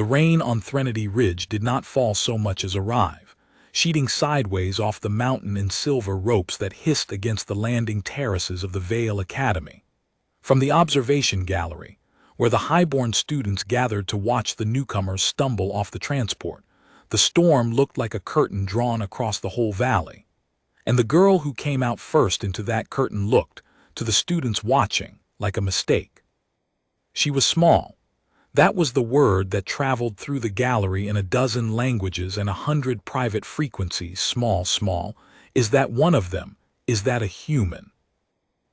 The rain on Threnody Ridge did not fall so much as arrive, sheeting sideways off the mountain in silver ropes that hissed against the landing terraces of the Vale Academy. From the observation gallery, where the highborn students gathered to watch the newcomers stumble off the transport, the storm looked like a curtain drawn across the whole valley. And the girl who came out first into that curtain looked, to the students watching, like a mistake. She was small. That was the word that traveled through the gallery in a dozen languages and 100 private frequencies. Small, small. Is that one of them? Is that a human?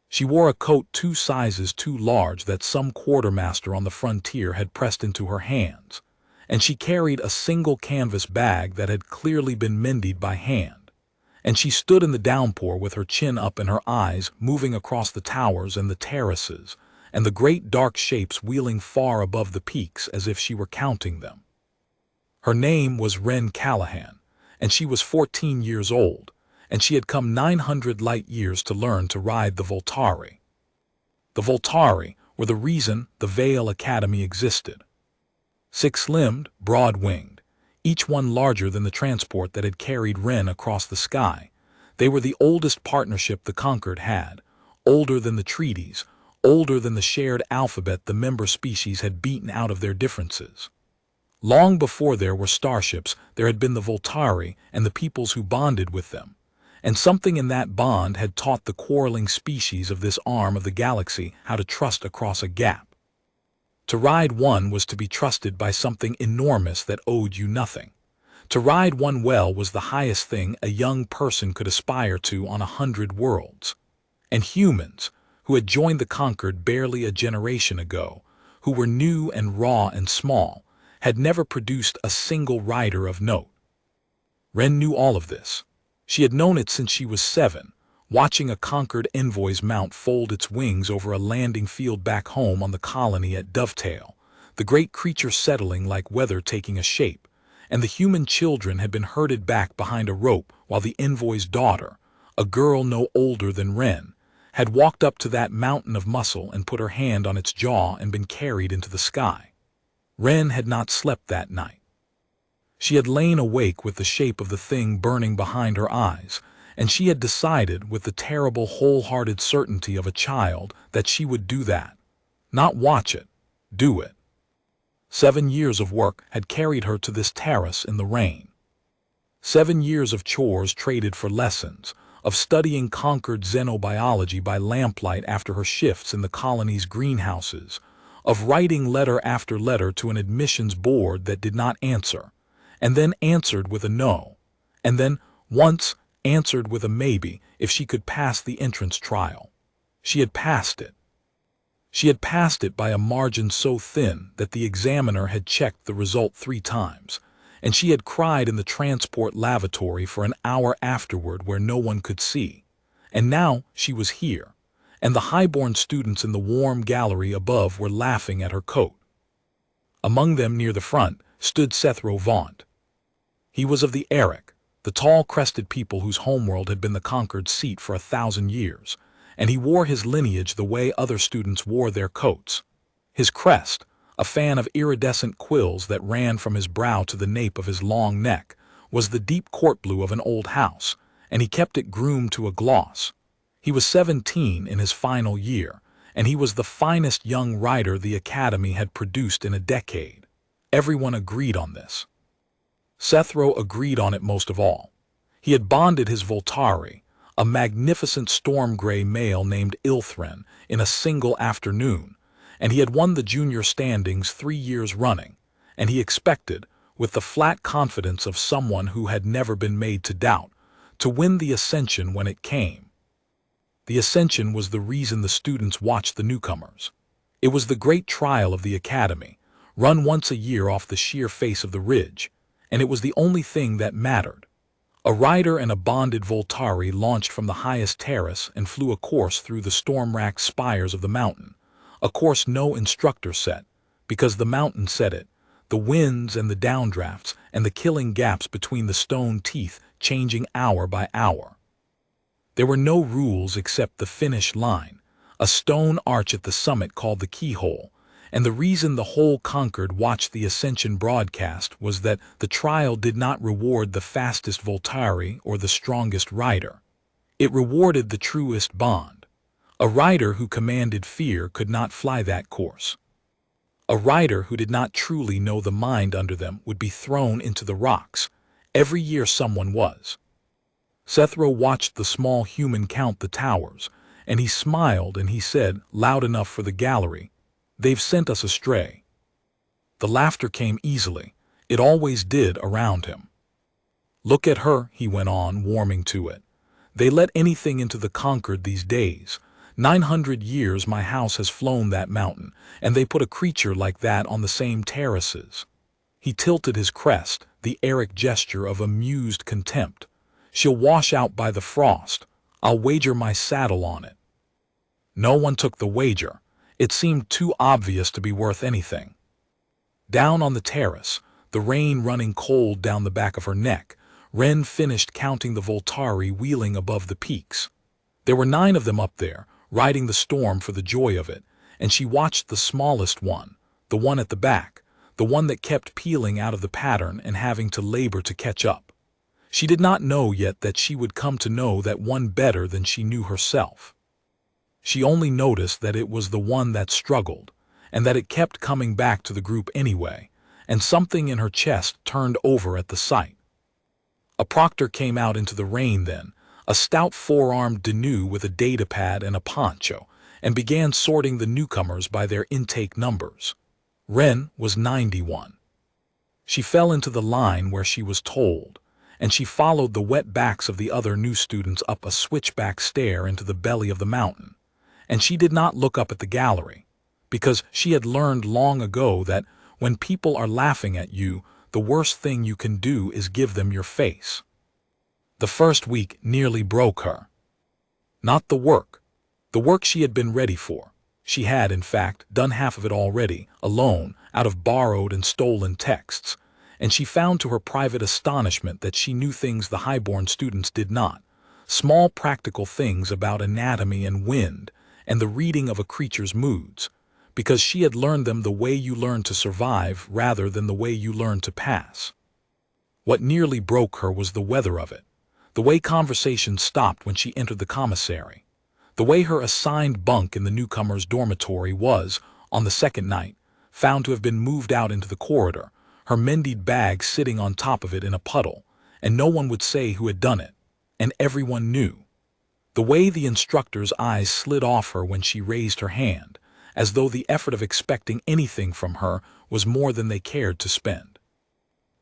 She wore a coat 2 sizes too large that some quartermaster on the frontier had pressed into her hands, and she carried a single canvas bag that had clearly been mended by hand. And she stood in the downpour with her chin up and her eyes moving across the towers and the terraces, and the great dark shapes wheeling far above the peaks as if she were counting them. Her name was Wren Callahan, and she was 14 years old, and she had come 900 light years to learn to ride the voltari. The voltari were the reason the Vale Academy existed. 6-limbed, broad-winged, each one larger than the transport that had carried Wren across the sky, they were the oldest partnership the Concord had, older than the treaties, older than the shared alphabet the member species had beaten out of their differences. Long before there were starships, there had been the voltari and the peoples who bonded with them, and something in that bond had taught the quarreling species of this arm of the galaxy how to trust across a gap. To ride one was to be trusted by something enormous that owed you nothing. To ride one well was the highest thing a young person could aspire to on 100 worlds. And humans, who had joined the Concord barely a generation ago, who were new and raw and small, had never produced a single rider of note. Wren knew all of this. She had known it since she was 7, watching a Concord envoy's mount fold its wings over a landing field back home on the colony at Dovetail, the great creature settling like weather taking a shape, and the human children had been herded back behind a rope while the envoy's daughter, a girl no older than Wren, had walked up to that mountain of muscle and put her hand on its jaw and been carried into the sky. Wren had not slept that night. She had lain awake with the shape of the thing burning behind her eyes, and she had decided with the terrible wholehearted certainty of a child that she would do that. Not watch it, do it. 7 years of work had carried her to this terrace in the rain. 7 years of chores traded for lessons, of studying Concord xenobiology by lamplight after her shifts in the colony's greenhouses, of writing letter after letter to an admissions board that did not answer, and then answered with a no, and then, once, answered with a maybe if she could pass the entrance trial. She had passed it. She had passed it by a margin so thin that the examiner had checked the result 3 times, and she had cried in the transport lavatory for an hour afterward where no one could see. And now she was here, and the highborn students in the warm gallery above were laughing at her coat. Among them near the front stood Sethro Vaunt. He was of the Eric, the tall crested people whose homeworld had been the Concord seat for 1,000 years, and he wore his lineage the way other students wore their coats. His crest, a fan of iridescent quills that ran from his brow to the nape of his long neck, was the deep court blue of an old house, and he kept it groomed to a gloss. He was 17 in his final year, and he was the finest young rider the Academy had produced in a decade. Everyone agreed on this. Sethro agreed on it most of all. He had bonded his voltari, a magnificent storm-gray male named Ilthrin, in a single afternoon, and he had won the junior standings 3 years running, and he expected, with the flat confidence of someone who had never been made to doubt, to win the ascension when it came. The ascension was the reason the students watched the newcomers. It was the great trial of the Academy, run once a year off the sheer face of the ridge, and it was the only thing that mattered. A rider and a bonded voltari launched from the highest terrace and flew a course through the storm-racked spires of the mountain, a course no instructor set, because the mountain set it, the winds and the downdrafts and the killing gaps between the stone teeth changing hour by hour. There were no rules except the finish line, a stone arch at the summit called the keyhole, And the reason the whole Concord watched the Ascension broadcast was that the trial did not reward the fastest voltari or the strongest rider. It rewarded the truest bond. A rider who commanded fear could not fly that course. A rider who did not truly know the mind under them would be thrown into the rocks. Every year someone was. Sethro watched the small human count the towers, and he smiled and he said, loud enough for the gallery, "They've sent us astray." The laughter came easily. It always did around him. "Look at her," he went on, warming to it. "They let anything into the Concord these days. 900 years my house has flown that mountain, and they put a creature like that on the same terraces." He tilted his crest, the Eric gesture of amused contempt. "She'll wash out by the frost. I'll wager my saddle on it." No one took the wager. It seemed too obvious to be worth anything. Down on the terrace, the rain running cold down the back of her neck, Wren finished counting the voltari wheeling above the peaks. There were 9 of them up there, riding the storm for the joy of it, and she watched the smallest one, the one at the back, the one that kept peeling out of the pattern and having to labor to catch up. She did not know yet that she would come to know that one better than she knew herself. She only noticed that it was the one that struggled, and that it kept coming back to the group anyway, and something in her chest turned over at the sight. A proctor came out into the rain then, a stout 4-armed Danu with a data pad and a poncho, and began sorting the newcomers by their intake numbers. Wren was 91. She fell into the line where she was told, and she followed the wet backs of the other new students up a switchback stair into the belly of the mountain. And she did not look up at the gallery, because she had learned long ago that when people are laughing at you, the worst thing you can do is give them your face. The first week nearly broke her. Not the work. The work she had been ready for. She had, in fact, done half of it already, alone, out of borrowed and stolen texts, and she found to her private astonishment that she knew things the highborn students did not, small practical things about anatomy and wind, and the reading of a creature's moods, because she had learned them the way you learn to survive rather than the way you learn to pass. What nearly broke her was the weather of it, the way conversation stopped when she entered the commissary, the way her assigned bunk in the newcomer's dormitory was, on the second night, found to have been moved out into the corridor, her mended bag sitting on top of it in a puddle, and no one would say who had done it, and everyone knew. The way the instructor's eyes slid off her when she raised her hand, as though the effort of expecting anything from her was more than they cared to spend.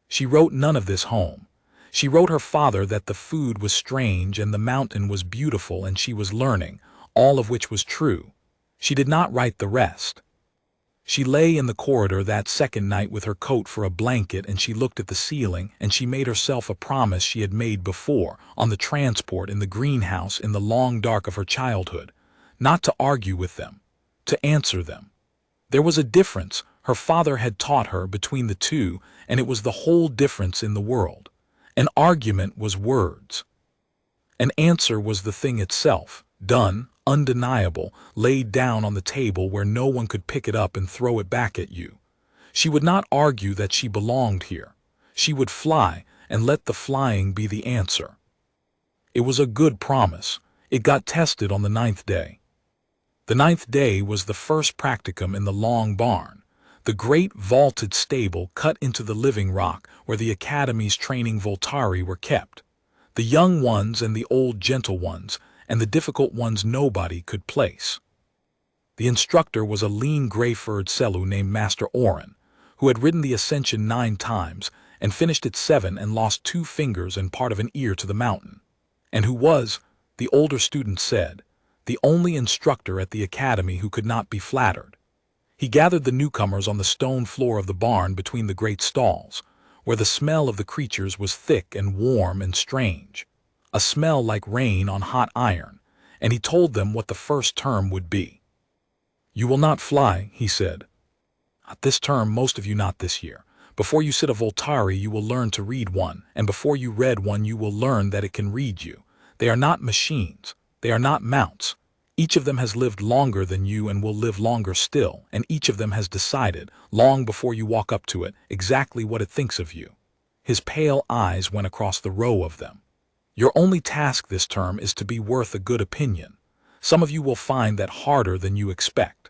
She wrote none of this home. She wrote her father that the food was strange and the mountain was beautiful and she was learning, all of which was true. She did not write the rest. She lay in the corridor that second night with her coat for a blanket, and she looked at the ceiling, and she made herself a promise she had made before, on the transport in the greenhouse in the long dark of her childhood, not to argue with them, to answer them. There was a difference, her father had taught her, between the two, and it was the whole difference in the world. An argument was words. An answer was the thing itself, done, undeniable, laid down on the table where no one could pick it up and throw it back at you. She would not argue that she belonged here. She would fly, and let the flying be the answer. It was a good promise. It got tested on the 9th day. The 9th day was the first practicum in the long barn, the great vaulted stable cut into the living rock where the academy's training voltari were kept. The young ones and the old gentle ones, and the difficult ones nobody could place. The instructor was a lean gray-furred Selu named Master Oren, who had ridden the Ascension 9 times and finished it 7 and lost 2 fingers and part of an ear to the mountain, and who was, the older students said, the only instructor at the academy who could not be flattered. He gathered the newcomers on the stone floor of the barn between the great stalls, where the smell of the creatures was thick and warm and strange, a smell like rain on hot iron, and he told them what the first term would be. "You will not fly," he said. "Not this term, most of you not this year. Before you sit a voltari you will learn to read one, and before you read one you will learn that it can read you. They are not machines. They are not mounts. Each of them has lived longer than you and will live longer still, and each of them has decided, long before you walk up to it, exactly what it thinks of you. His pale eyes went across the row of them. Your only task this term is to be worth a good opinion. Some of you will find that harder than you expect.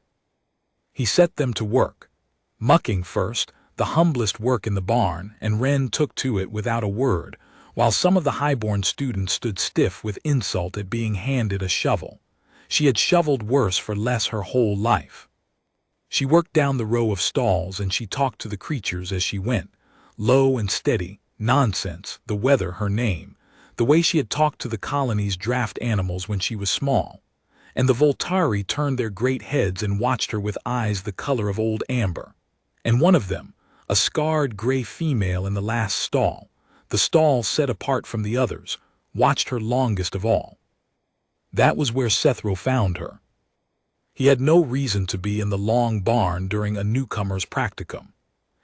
He set them to work. Mucking first, the humblest work in the barn, and Wren took to it without a word, while some of the highborn students stood stiff with insult at being handed a shovel. She had shoveled worse for less her whole life. She worked down the row of stalls and she talked to the creatures as she went, low and steady, nonsense, the weather her name, the way she had talked to the colony's draft animals when she was small. And the voltari turned their great heads and watched her with eyes the color of old amber. And one of them, a scarred gray female in the last stall, the stall set apart from the others, watched her longest of all. That was where Sethro found her. He had no reason to be in the long barn during a newcomer's practicum.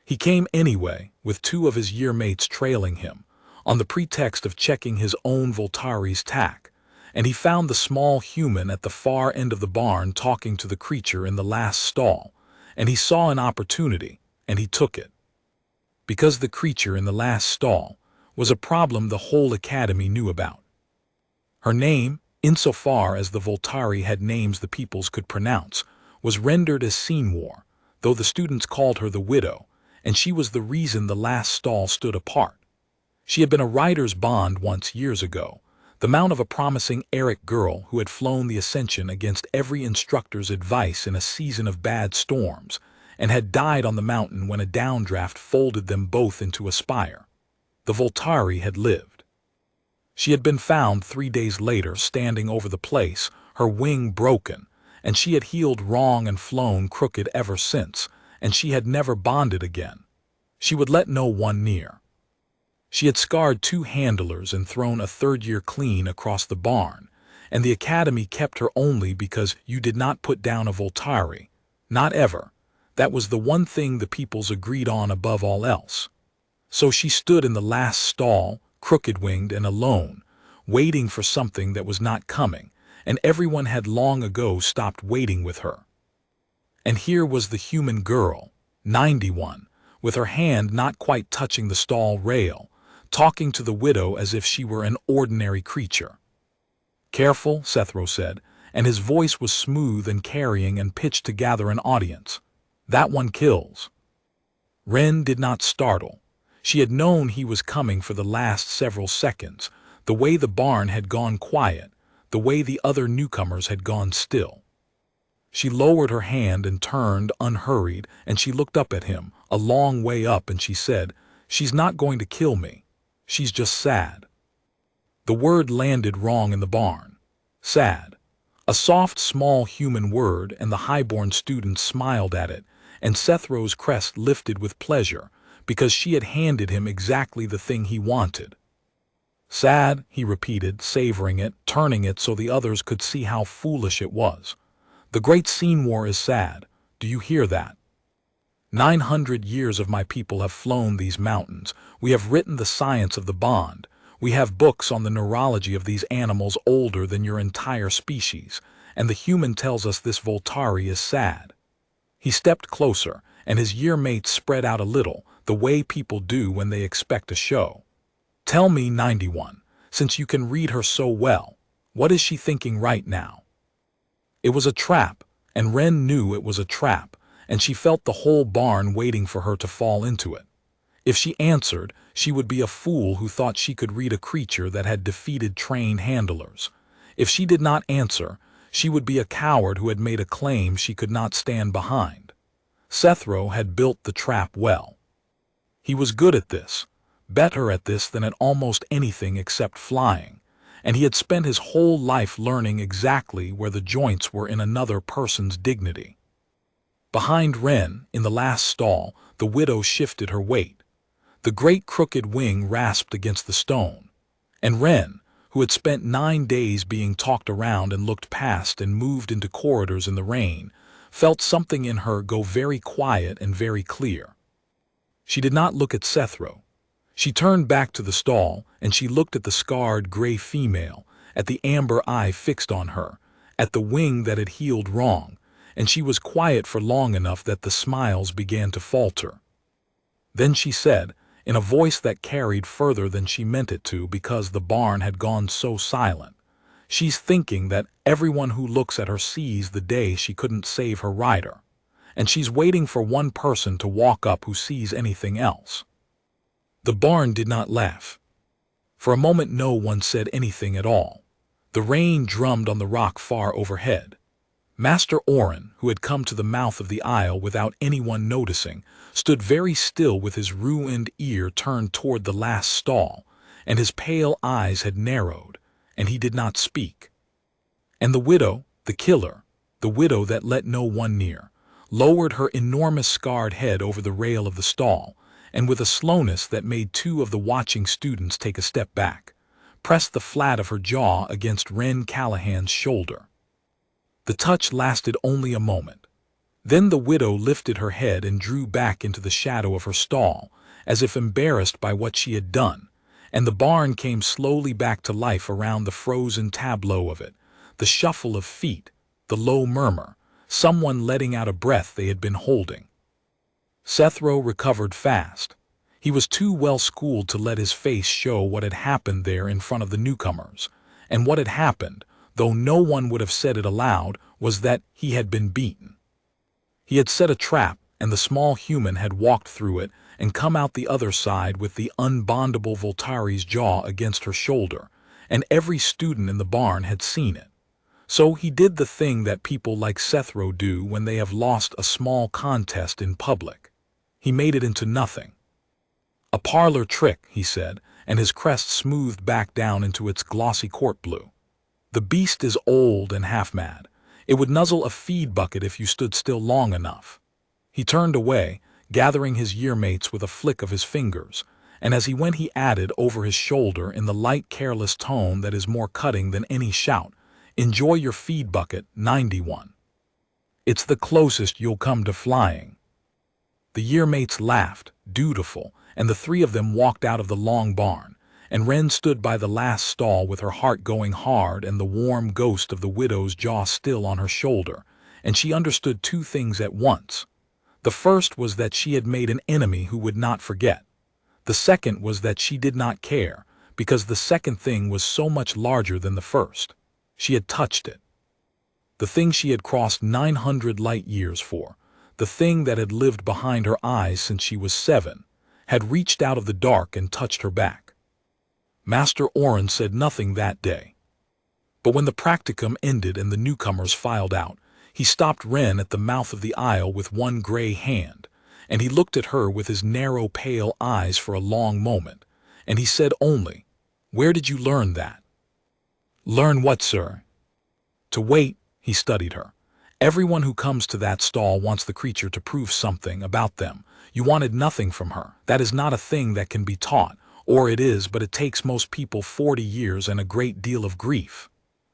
He came anyway, with two of his year-mates trailing him, on the pretext of checking his own voltari's tack, and he found the small human at the far end of the barn talking to the creature in the last stall, and he saw an opportunity, and he took it. Because the creature in the last stall was a problem the whole academy knew about. Her name, insofar as the voltari had names the peoples could pronounce, was rendered as Senior, though the students called her the widow, and she was the reason the last stall stood apart. She had been a writer's bond once years ago, the mount of a promising Eric girl who had flown the ascension against every instructor's advice in a season of bad storms, and had died on the mountain when a downdraft folded them both into a spire. The voltari had lived. She had been found 3 days later standing over the place, her wing broken, and she had healed wrong and flown crooked ever since, and she had never bonded again. She would let no one near. She had scarred 2 handlers and thrown a 3rd-year clean across the barn, and the academy kept her only because you did not put down a voltari. Not ever. That was the one thing the peoples agreed on above all else. So she stood in the last stall, crooked-winged and alone, waiting for something that was not coming, and everyone had long ago stopped waiting with her. And here was the human girl, 91, with her hand not quite touching the stall rail, talking to the widow as if she were an ordinary creature. "Careful," Sethro said, and his voice was smooth and carrying and pitched to gather an audience. "That one kills." Wren did not startle. She had known he was coming for the last several seconds, the way the barn had gone quiet, the way the other newcomers had gone still. She lowered her hand and turned, unhurried, and she looked up at him, a long way up, and she said, "She's not going to kill me. She's just sad." The word landed wrong in the barn. Sad. A soft, small human word, and the highborn students smiled at it, and Sethro's crest lifted with pleasure, because she had handed him exactly the thing he wanted. "Sad," he repeated, savoring it, turning it so the others could see how foolish it was. "The great Senior is sad. Do you hear that? 900 years of my people have flown these mountains. We have written the science of the bond. We have books on the neurology of these animals older than your entire species, and the human tells us this voltari is sad." He stepped closer, and his year-mates spread out a little, the way people do when they expect a show. "Tell me, 91, since you can read her so well, what is she thinking right now?" It was a trap, and Wren knew it was a trap, and she felt the whole barn waiting for her to fall into it. If she answered, she would be a fool who thought she could read a creature that had defeated trained handlers. If she did not answer, she would be a coward who had made a claim she could not stand behind. Sethro had built the trap well. He was good at this, better at this than at almost anything except flying, and he had spent his whole life learning exactly where the joints were in another person's dignity. Behind Wren, in the last stall, the widow shifted her weight. The great crooked wing rasped against the stone, and Wren, who had spent 9 days being talked around and looked past and moved into corridors in the rain, felt something in her go very quiet and very clear. She did not look at Sethro. She turned back to the stall, and she looked at the scarred gray female, at the amber eye fixed on her, at the wing that had healed wrong, and she was quiet for long enough that the smiles began to falter. Then she said, in a voice that carried further than she meant it to because the barn had gone so silent, "She's thinking that everyone who looks at her sees the day she couldn't save her rider, and she's waiting for one person to walk up who sees anything else." The barn did not laugh. For a moment no one said anything at all. The rain drummed on the rock far overhead. Master Wren, who had come to the mouth of the aisle without anyone noticing, stood very still with his ruined ear turned toward the last stall, and his pale eyes had narrowed, and he did not speak. And the widow, the killer, the widow that let no one near, lowered her enormous scarred head over the rail of the stall, and with a slowness that made two of the watching students take a step back, pressed the flat of her jaw against Wren Callahan's shoulder. The touch lasted only a moment. Then the widow lifted her head and drew back into the shadow of her stall, as if embarrassed by what she had done, and the barn came slowly back to life around the frozen tableau of it, the shuffle of feet, the low murmur, someone letting out a breath they had been holding. Sethro recovered fast. He was too well schooled to let his face show what had happened there in front of the newcomers, and what had happened, though no one would have said it aloud, was that he had been beaten. He had set a trap, and the small human had walked through it and come out the other side with the unbondable voltari's jaw against her shoulder, and every student in the barn had seen it. So he did the thing that people like Sethro do when they have lost a small contest in public. He made it into nothing. "A parlor trick," he said, and his crest smoothed back down into its glossy court blue. "The beast is old and half-mad. It would nuzzle a feed bucket if you stood still long enough." He turned away, gathering his yearmates with a flick of his fingers, and as he went he added over his shoulder in the light, careless tone that is more cutting than any shout, "Enjoy your feed bucket, 91. It's the closest you'll come to flying." The yearmates laughed, dutiful, and the three of them walked out of the long barn, and Wren stood by the last stall with her heart going hard and the warm ghost of the widow's jaw still on her shoulder, and she understood two things at once. The first was that she had made an enemy who would not forget. The second was that she did not care, because the second thing was so much larger than the first. She had touched it. The thing she had crossed 900 light years for, the thing that had lived behind her eyes since she was 7, had reached out of the dark and touched her back. Master Wren said nothing that day. But when the practicum ended and the newcomers filed out, he stopped Wren at the mouth of the aisle with one gray hand, and he looked at her with his narrow, pale eyes for a long moment, and he said only, "Where did you learn that?" "Learn what, sir?" "To wait." He studied her. "Everyone who comes to that stall wants the creature to prove something about them. You wanted nothing from her. That is not a thing that can be taught, or it is, but it takes most people 40 years and a great deal of grief."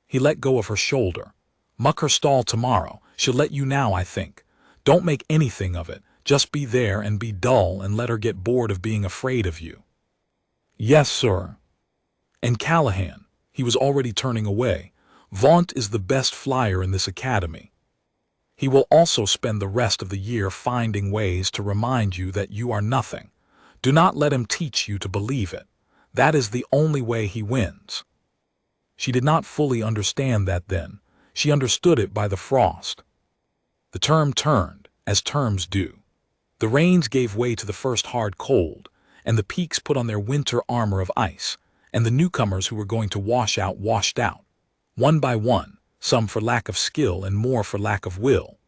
He let go of her shoulder. "Muck her stall tomorrow. She'll let you now, I think. Don't make anything of it. Just be there and be dull and let her get bored of being afraid of you." "Yes, sir." "And Callahan," he was already turning away, "Vaunt is the best flyer in this academy. He will also spend the rest of the year finding ways to remind you that you are nothing. Do not let him teach you to believe it. That is the only way he wins." She did not fully understand that then. She understood it by the frost. The term turned, as terms do. The rains gave way to the first hard cold, and the peaks put on their winter armor of ice, and the newcomers who were going to washed out, one by one, some for lack of skill and more for lack of will.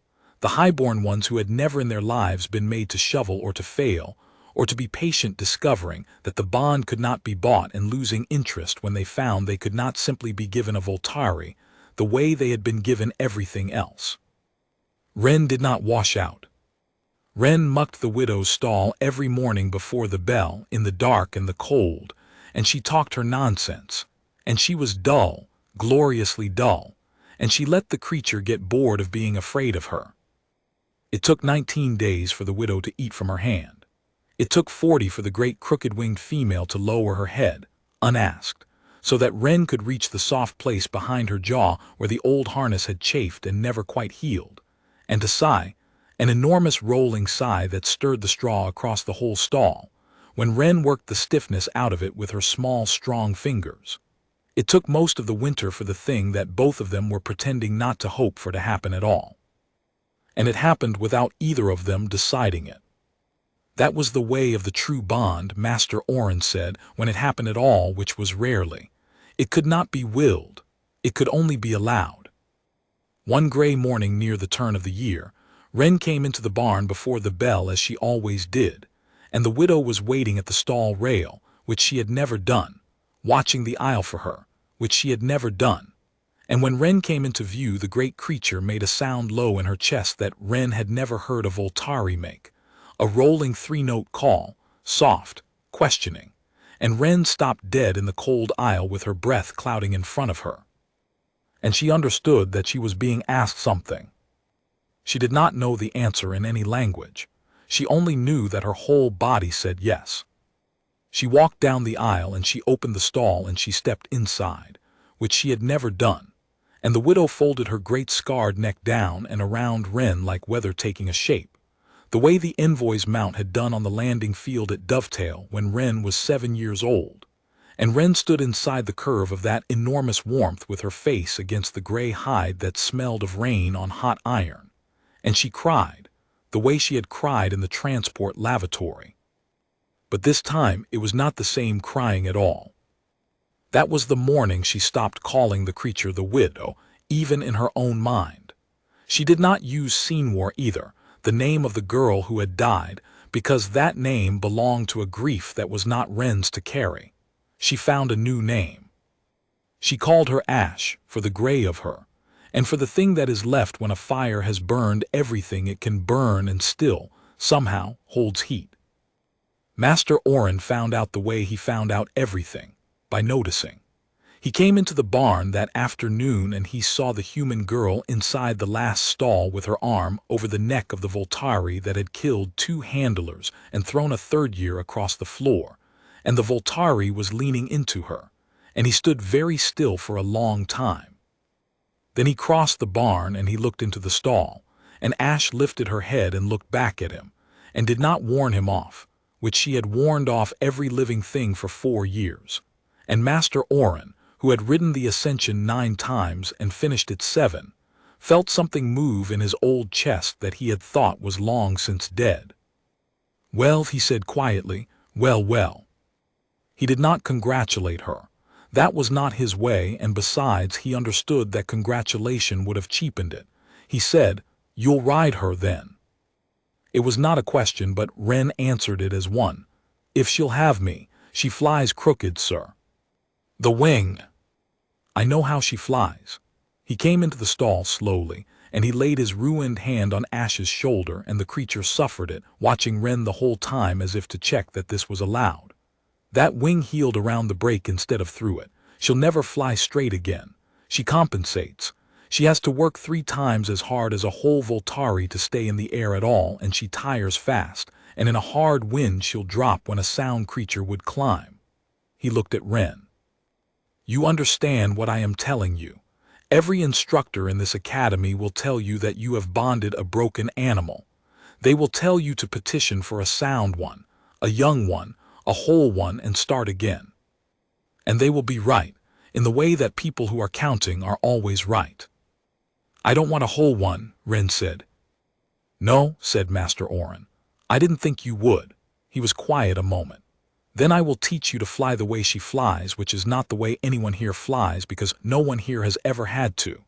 The highborn ones who had never in their lives been made to shovel or to fail, or to be patient, discovering that the bond could not be bought and losing interest when they found they could not simply be given a voltari the way they had been given everything else. Wren did not wash out. Wren mucked the widow's stall every morning before the bell, in the dark and the cold, and she talked her nonsense, and she was dull, gloriously dull, and she let the creature get bored of being afraid of her. It took 19 days for the widow to eat from her hand. It took 40 for the great crooked-winged female to lower her head, unasked, so that Wren could reach the soft place behind her jaw where the old harness had chafed and never quite healed, and to sigh, an enormous rolling sigh that stirred the straw across the whole stall, when Wren worked the stiffness out of it with her small, strong fingers. It took most of the winter for the thing that both of them were pretending not to hope for to happen at all. And it happened without either of them deciding it. That was the way of the true bond, Master Oren said, when it happened at all, which was rarely. It could not be willed. It could only be allowed. One gray morning near the turn of the year, Wren came into the barn before the bell as she always did, and the widow was waiting at the stall rail, which she had never done, watching the aisle for her, which she had never done. And when Wren came into view, the great creature made a sound low in her chest that Wren had never heard a voltari make, a rolling three-note call, soft, questioning, and Wren stopped dead in the cold aisle with her breath clouding in front of her. And she understood that she was being asked something. She did not know the answer in any language. She only knew that her whole body said yes. She walked down the aisle and she opened the stall and she stepped inside, which she had never done, and the widow folded her great scarred neck down and around Wren like weather taking a shape, the way the envoy's mount had done on the landing field at Dovetail when Wren was 7 years old, and Wren stood inside the curve of that enormous warmth with her face against the gray hide that smelled of rain on hot iron, and she cried, the way she had cried in the transport lavatory. But this time it was not the same crying at all. That was the morning she stopped calling the creature the widow, even in her own mind. She did not use Senor either, the name of the girl who had died, because that name belonged to a grief that was not Wren's to carry. She found a new name. She called her Ash, for the gray of her, and for the thing that is left when a fire has burned everything it can burn and still, somehow, holds heat. Master Oren found out the way he found out everything, by noticing. He came into the barn that afternoon and he saw the human girl inside the last stall with her arm over the neck of the voltari that had killed 2 handlers and thrown a 3rd year across the floor, and the voltari was leaning into her, and he stood very still for a long time. Then he crossed the barn and he looked into the stall, and Ash lifted her head and looked back at him, and did not warn him off, which she had warned off every living thing for 4 years, and Master Oren, who had ridden the ascension 9 times and finished it 7, felt something move in his old chest that he had thought was long since dead. "Well," he said quietly, "well, well." He did not congratulate her. That was not his way, and besides he understood that congratulation would have cheapened it. He said, "You'll ride her then." It was not a question, but Wren answered it as one. "If she'll have me. She flies crooked, sir." "The wing." "I know how she flies." He came into the stall slowly, and he laid his ruined hand on Ash's shoulder, and the creature suffered it, watching Wren the whole time as if to check that this was allowed. "That wing healed around the break instead of through it. She'll never fly straight again. She compensates. She has to work 3 times as hard as a whole voltari to stay in the air at all, and she tires fast, and in a hard wind she'll drop when a sound creature would climb." He looked at Wren. "You understand what I am telling you. Every instructor in this academy will tell you that you have bonded a broken animal. They will tell you to petition for a sound one, a young one, a whole one, and start again. And they will be right, in the way that people who are counting are always right." "I don't want a whole one," Wren said. "No," said Master Oren. "I didn't think you would." He was quiet a moment. "Then I will teach you to fly the way she flies, which is not the way anyone here flies, because no one here has ever had to.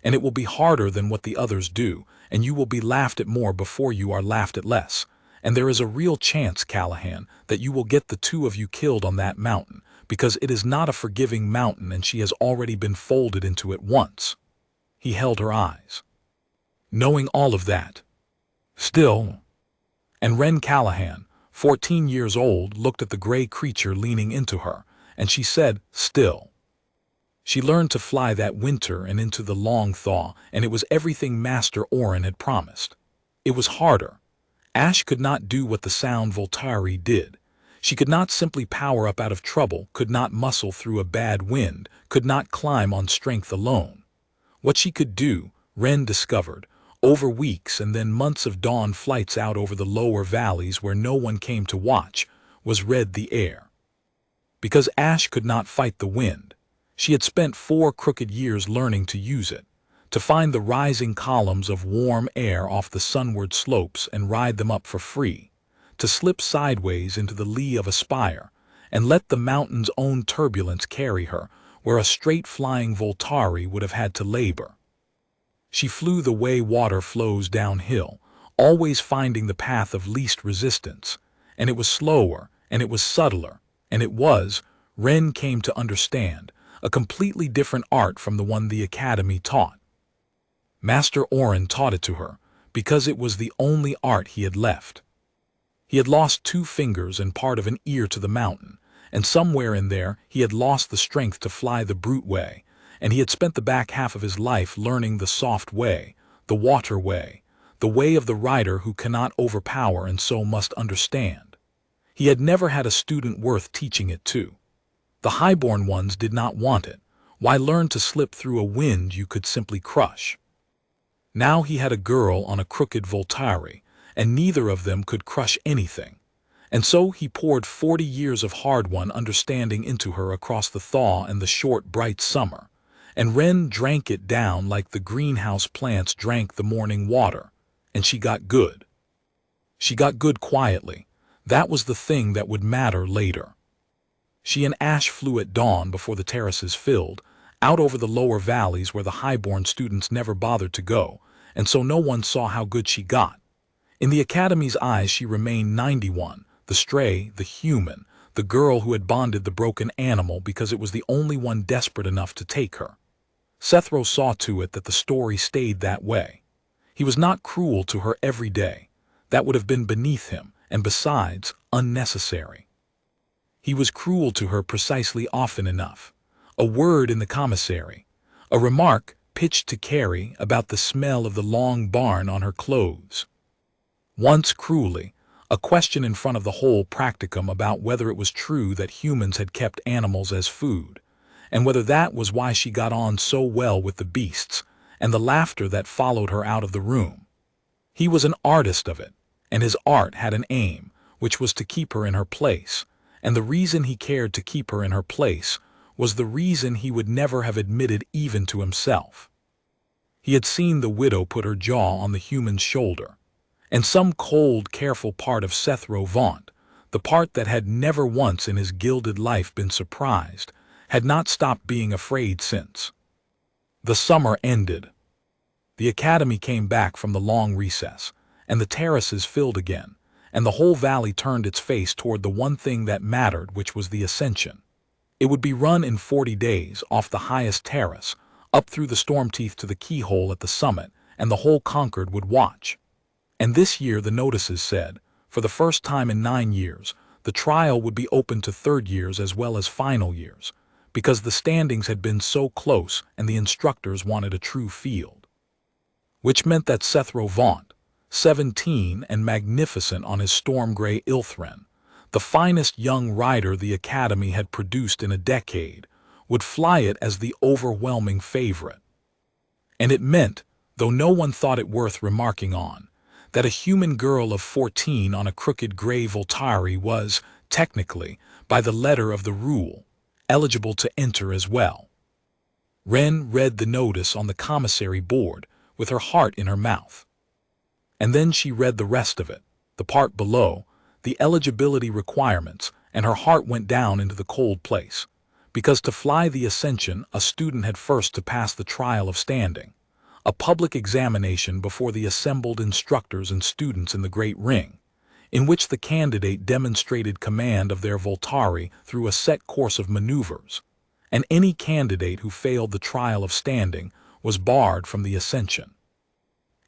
And it will be harder than what the others do, and you will be laughed at more before you are laughed at less. And there is a real chance, Callahan, that you will get the 2 of you killed on that mountain, because it is not a forgiving mountain and she has already been folded into it once." He held her eyes. "Knowing all of that. Still." And Wren Callahan, 14 years old, looked at the gray creature leaning into her, and she said, "Still." She learned to fly that winter and into the long thaw, and it was everything Master Oren had promised. It was harder. Ash could not do what the sound voltari did. She could not simply power up out of trouble, could not muscle through a bad wind, could not climb on strength alone. What she could do, Wren discovered, over weeks and then months of dawn flights out over the lower valleys where no one came to watch, was read the air. Because ash could not fight the wind, she had spent 4 crooked years learning to use it, to find the rising columns of warm air off the sunward slopes and ride them up for free, to slip sideways into the lee of a spire and let the mountain's own turbulence carry her where a straight-flying voltari would have had to labor. She flew the way water flows downhill, always finding the path of least resistance, and it was slower, and it was subtler, and it was, Wren came to understand, a completely different art from the one the Academy taught. Master Orin taught it to her, because it was the only art he had left. He had lost 2 fingers and part of an ear to the mountain, and somewhere in there he had lost the strength to fly the brute way, and he had spent the back half of his life learning the soft way, the water way, the way of the rider who cannot overpower and so must understand. He had never had a student worth teaching it to. The highborn ones did not want it. Why learn to slip through a wind you could simply crush? Now he had a girl on a crooked voltari, and neither of them could crush anything. And so he poured 40 years of hard-won understanding into her across the thaw and the short, bright summer, and Wren drank it down like the greenhouse plants drank the morning water, and she got good. She got good quietly. That was the thing that would matter later. She and Ash flew at dawn before the terraces filled, out over the lower valleys where the highborn students never bothered to go, and so no one saw how good she got. In the Academy's eyes she remained 91, the stray, the human, the girl who had bonded the broken animal because it was the only one desperate enough to take her. Sethro saw to it that the story stayed that way. He was not cruel to her every day. That would have been beneath him, and besides, unnecessary. He was cruel to her precisely often enough. A word in the commissary, a remark pitched to Carrie about the smell of the long barn on her clothes. Once cruelly, a question in front of the whole practicum about whether it was true that humans had kept animals as food, and whether that was why she got on so well with the beasts, and the laughter that followed her out of the room. He was an artist of it, and his art had an aim, which was to keep her in her place, and the reason he cared to keep her in her place was the reason he would never have admitted even to himself. He had seen the widow put her jaw on the human's shoulder, and some cold, careful part of Sethro Vaunt, the part that had never once in his gilded life been surprised, had not stopped being afraid since. The summer ended. The Academy came back from the long recess, and the terraces filled again, and the whole valley turned its face toward the one thing that mattered, which was the ascension. It would be run in 40 days off the highest terrace, up through the storm teeth to the keyhole at the summit, and the whole Concord would watch. And this year the notices said, for the first time in 9 years, the trial would be open to 3rd years as well as final years, because the standings had been so close and the instructors wanted a true field. Which meant that Sethro Vaunt, 17 and magnificent on his storm-gray Ilthrin, the finest young rider the Academy had produced in a decade, would fly it as the overwhelming favorite. And it meant, though no one thought it worth remarking on, that a human girl of 14 on a crooked gray voltari was, technically, by the letter of the rule, eligible to enter as well. Wren read the notice on the commissary board with her heart in her mouth. And then she read the rest of it, the part below, the eligibility requirements, and her heart went down into the cold place, because to fly the ascension a student had first to pass the trial of standing, a public examination before the assembled instructors and students in the great ring, in which the candidate demonstrated command of their voltari through a set course of maneuvers, and any candidate who failed the trial of standing was barred from the ascension.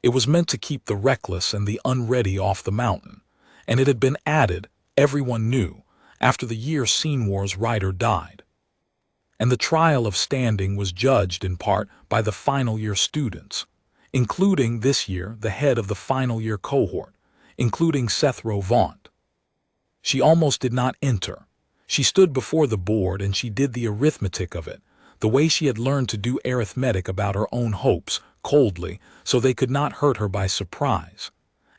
It was meant to keep the reckless and the unready off the mountain, and it had been added, everyone knew, after the year Senior's rider died. And the trial of standing was judged in part by the final year students, including this year the head of the final year cohort, including Sethro Vaunt. She almost did not enter. She stood before the board and she did the arithmetic of it, the way she had learned to do arithmetic about her own hopes, coldly, so they could not hurt her by surprise.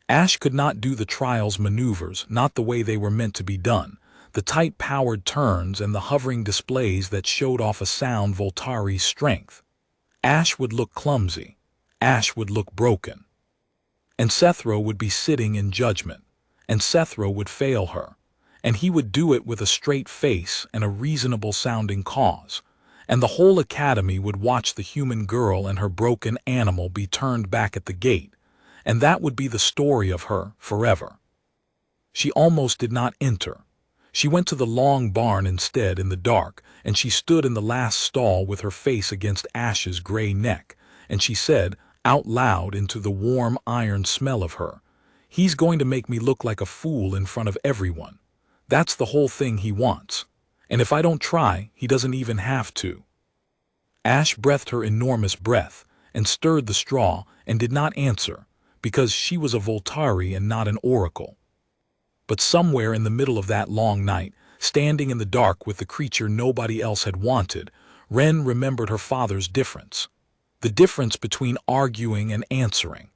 Ash could not do the trial's maneuvers, not the way they were meant to be done, the tight powered turns and the hovering displays that showed off a sound voltari's strength. Ash would look clumsy. Ash would look broken. And Sethro would be sitting in judgment, and Sethro would fail her, and he would do it with a straight face and a reasonable-sounding cause, and the whole academy would watch the human girl and her broken animal be turned back at the gate, and that would be the story of her forever. She almost did not enter. She went to the long barn instead in the dark, and she stood in the last stall with her face against Ash's gray neck, and she said, out loud into the warm iron smell of her, "He's going to make me look like a fool in front of everyone. That's the whole thing he wants. And if I don't try, he doesn't even have to." Ash breathed her enormous breath, and stirred the straw, and did not answer, because she was a voltari and not an oracle. But somewhere in the middle of that long night, standing in the dark with the creature nobody else had wanted, Wren remembered her father's difference. The difference between arguing and answering.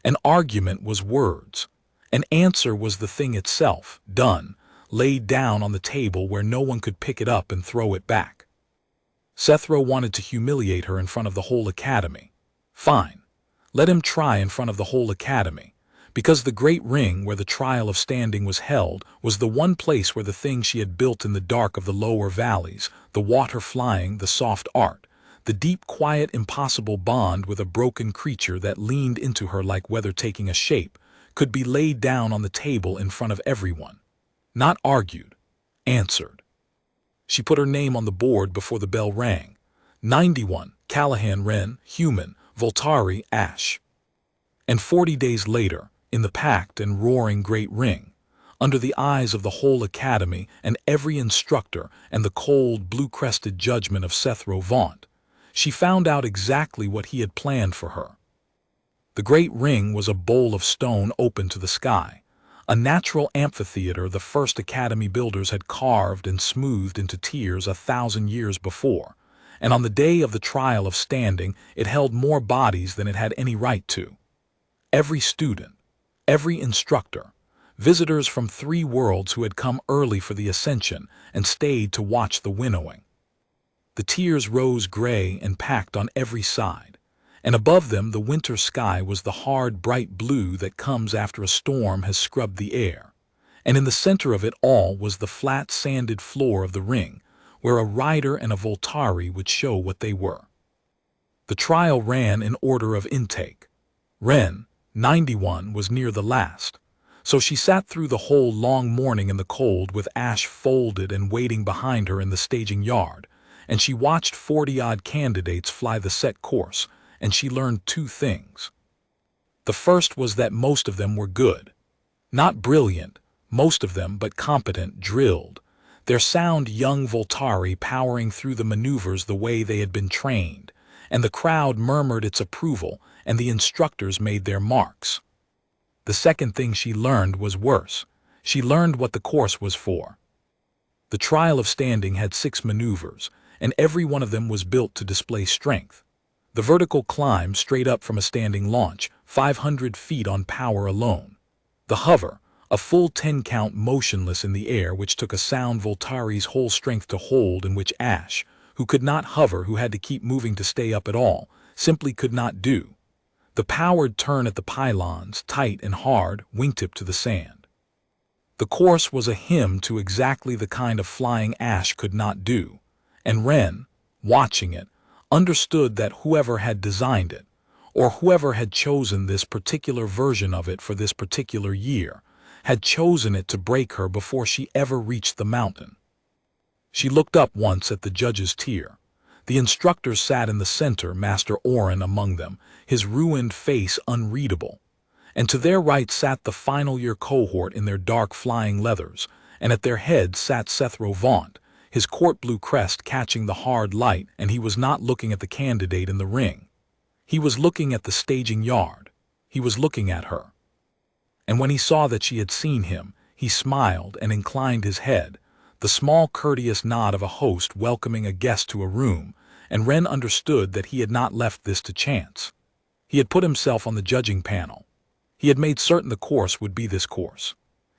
An argument was words. An answer was the thing itself, done, laid down on the table where no one could pick it up and throw it back. Sethro wanted to humiliate her in front of the whole academy. Fine. Let him try in front of the whole academy, because the great ring where the trial of standing was held was the one place where the thing she had built in the dark of the lower valleys, the water flying, the soft art, the deep, quiet, impossible bond with a broken creature that leaned into her like weather taking a shape, could be laid down on the table in front of everyone. Not argued. Answered. She put her name on the board before the bell rang. 91, Callahan, Wren, human, voltari, Ash. And 40 days later, in the packed and roaring great ring, under the eyes of the whole academy and every instructor and the cold, blue-crested judgment of Sethro Vaunt, she found out exactly what he had planned for her. The great ring was a bowl of stone open to the sky, a natural amphitheater the first academy builders had carved and smoothed into tiers 1,000 years before, and on the day of the trial of standing it held more bodies than it had any right to. Every student, every instructor, visitors from 3 worlds who had come early for the ascension and stayed to watch the winnowing. The tiers rose gray and packed on every side, and above them the winter sky was the hard, bright blue that comes after a storm has scrubbed the air, and in the center of it all was the flat, sanded floor of the ring, where a rider and a voltari would show what they were. The trial ran in order of intake. Wren, 91, was near the last, so she sat through the whole long morning in the cold with Ash folded and waiting behind her in the staging yard, and she watched 40-odd candidates fly the set course, and she learned 2 things. The first was that most of them were good. Not brilliant, most of them, but competent, drilled, their sound young voltari powering through the maneuvers the way they had been trained, and the crowd murmured its approval, and the instructors made their marks. The second thing she learned was worse. She learned what the course was for. The trial of standing had 6 maneuvers, and every one of them was built to display strength. The vertical climb straight up from a standing launch, 500 feet on power alone. The hover, a full 10-count motionless in the air which took a sound voltari's whole strength to hold and which Ash, who could not hover, who had to keep moving to stay up at all, simply could not do. The powered turn at the pylons, tight and hard, wingtip to the sand. The course was a hymn to exactly the kind of flying Ash could not do, and Wren, watching it, understood that whoever had designed it, or whoever had chosen this particular version of it for this particular year, had chosen it to break her before she ever reached the mountain. She looked up once at the judges' tier. The instructors sat in the center, Master Oren among them, his ruined face unreadable, and to their right sat the final year cohort in their dark flying leathers, and at their head sat Sethro Vaunt, his court blue crest catching the hard light, and he was not looking at the candidate in the ring. He was looking at the staging yard. He was looking at her. And when he saw that she had seen him, He smiled and inclined his head, the small courteous nod of a host welcoming a guest to a room, and Wren understood that he had not left this to chance. He had put himself on the judging panel. He had made certain the course would be this course.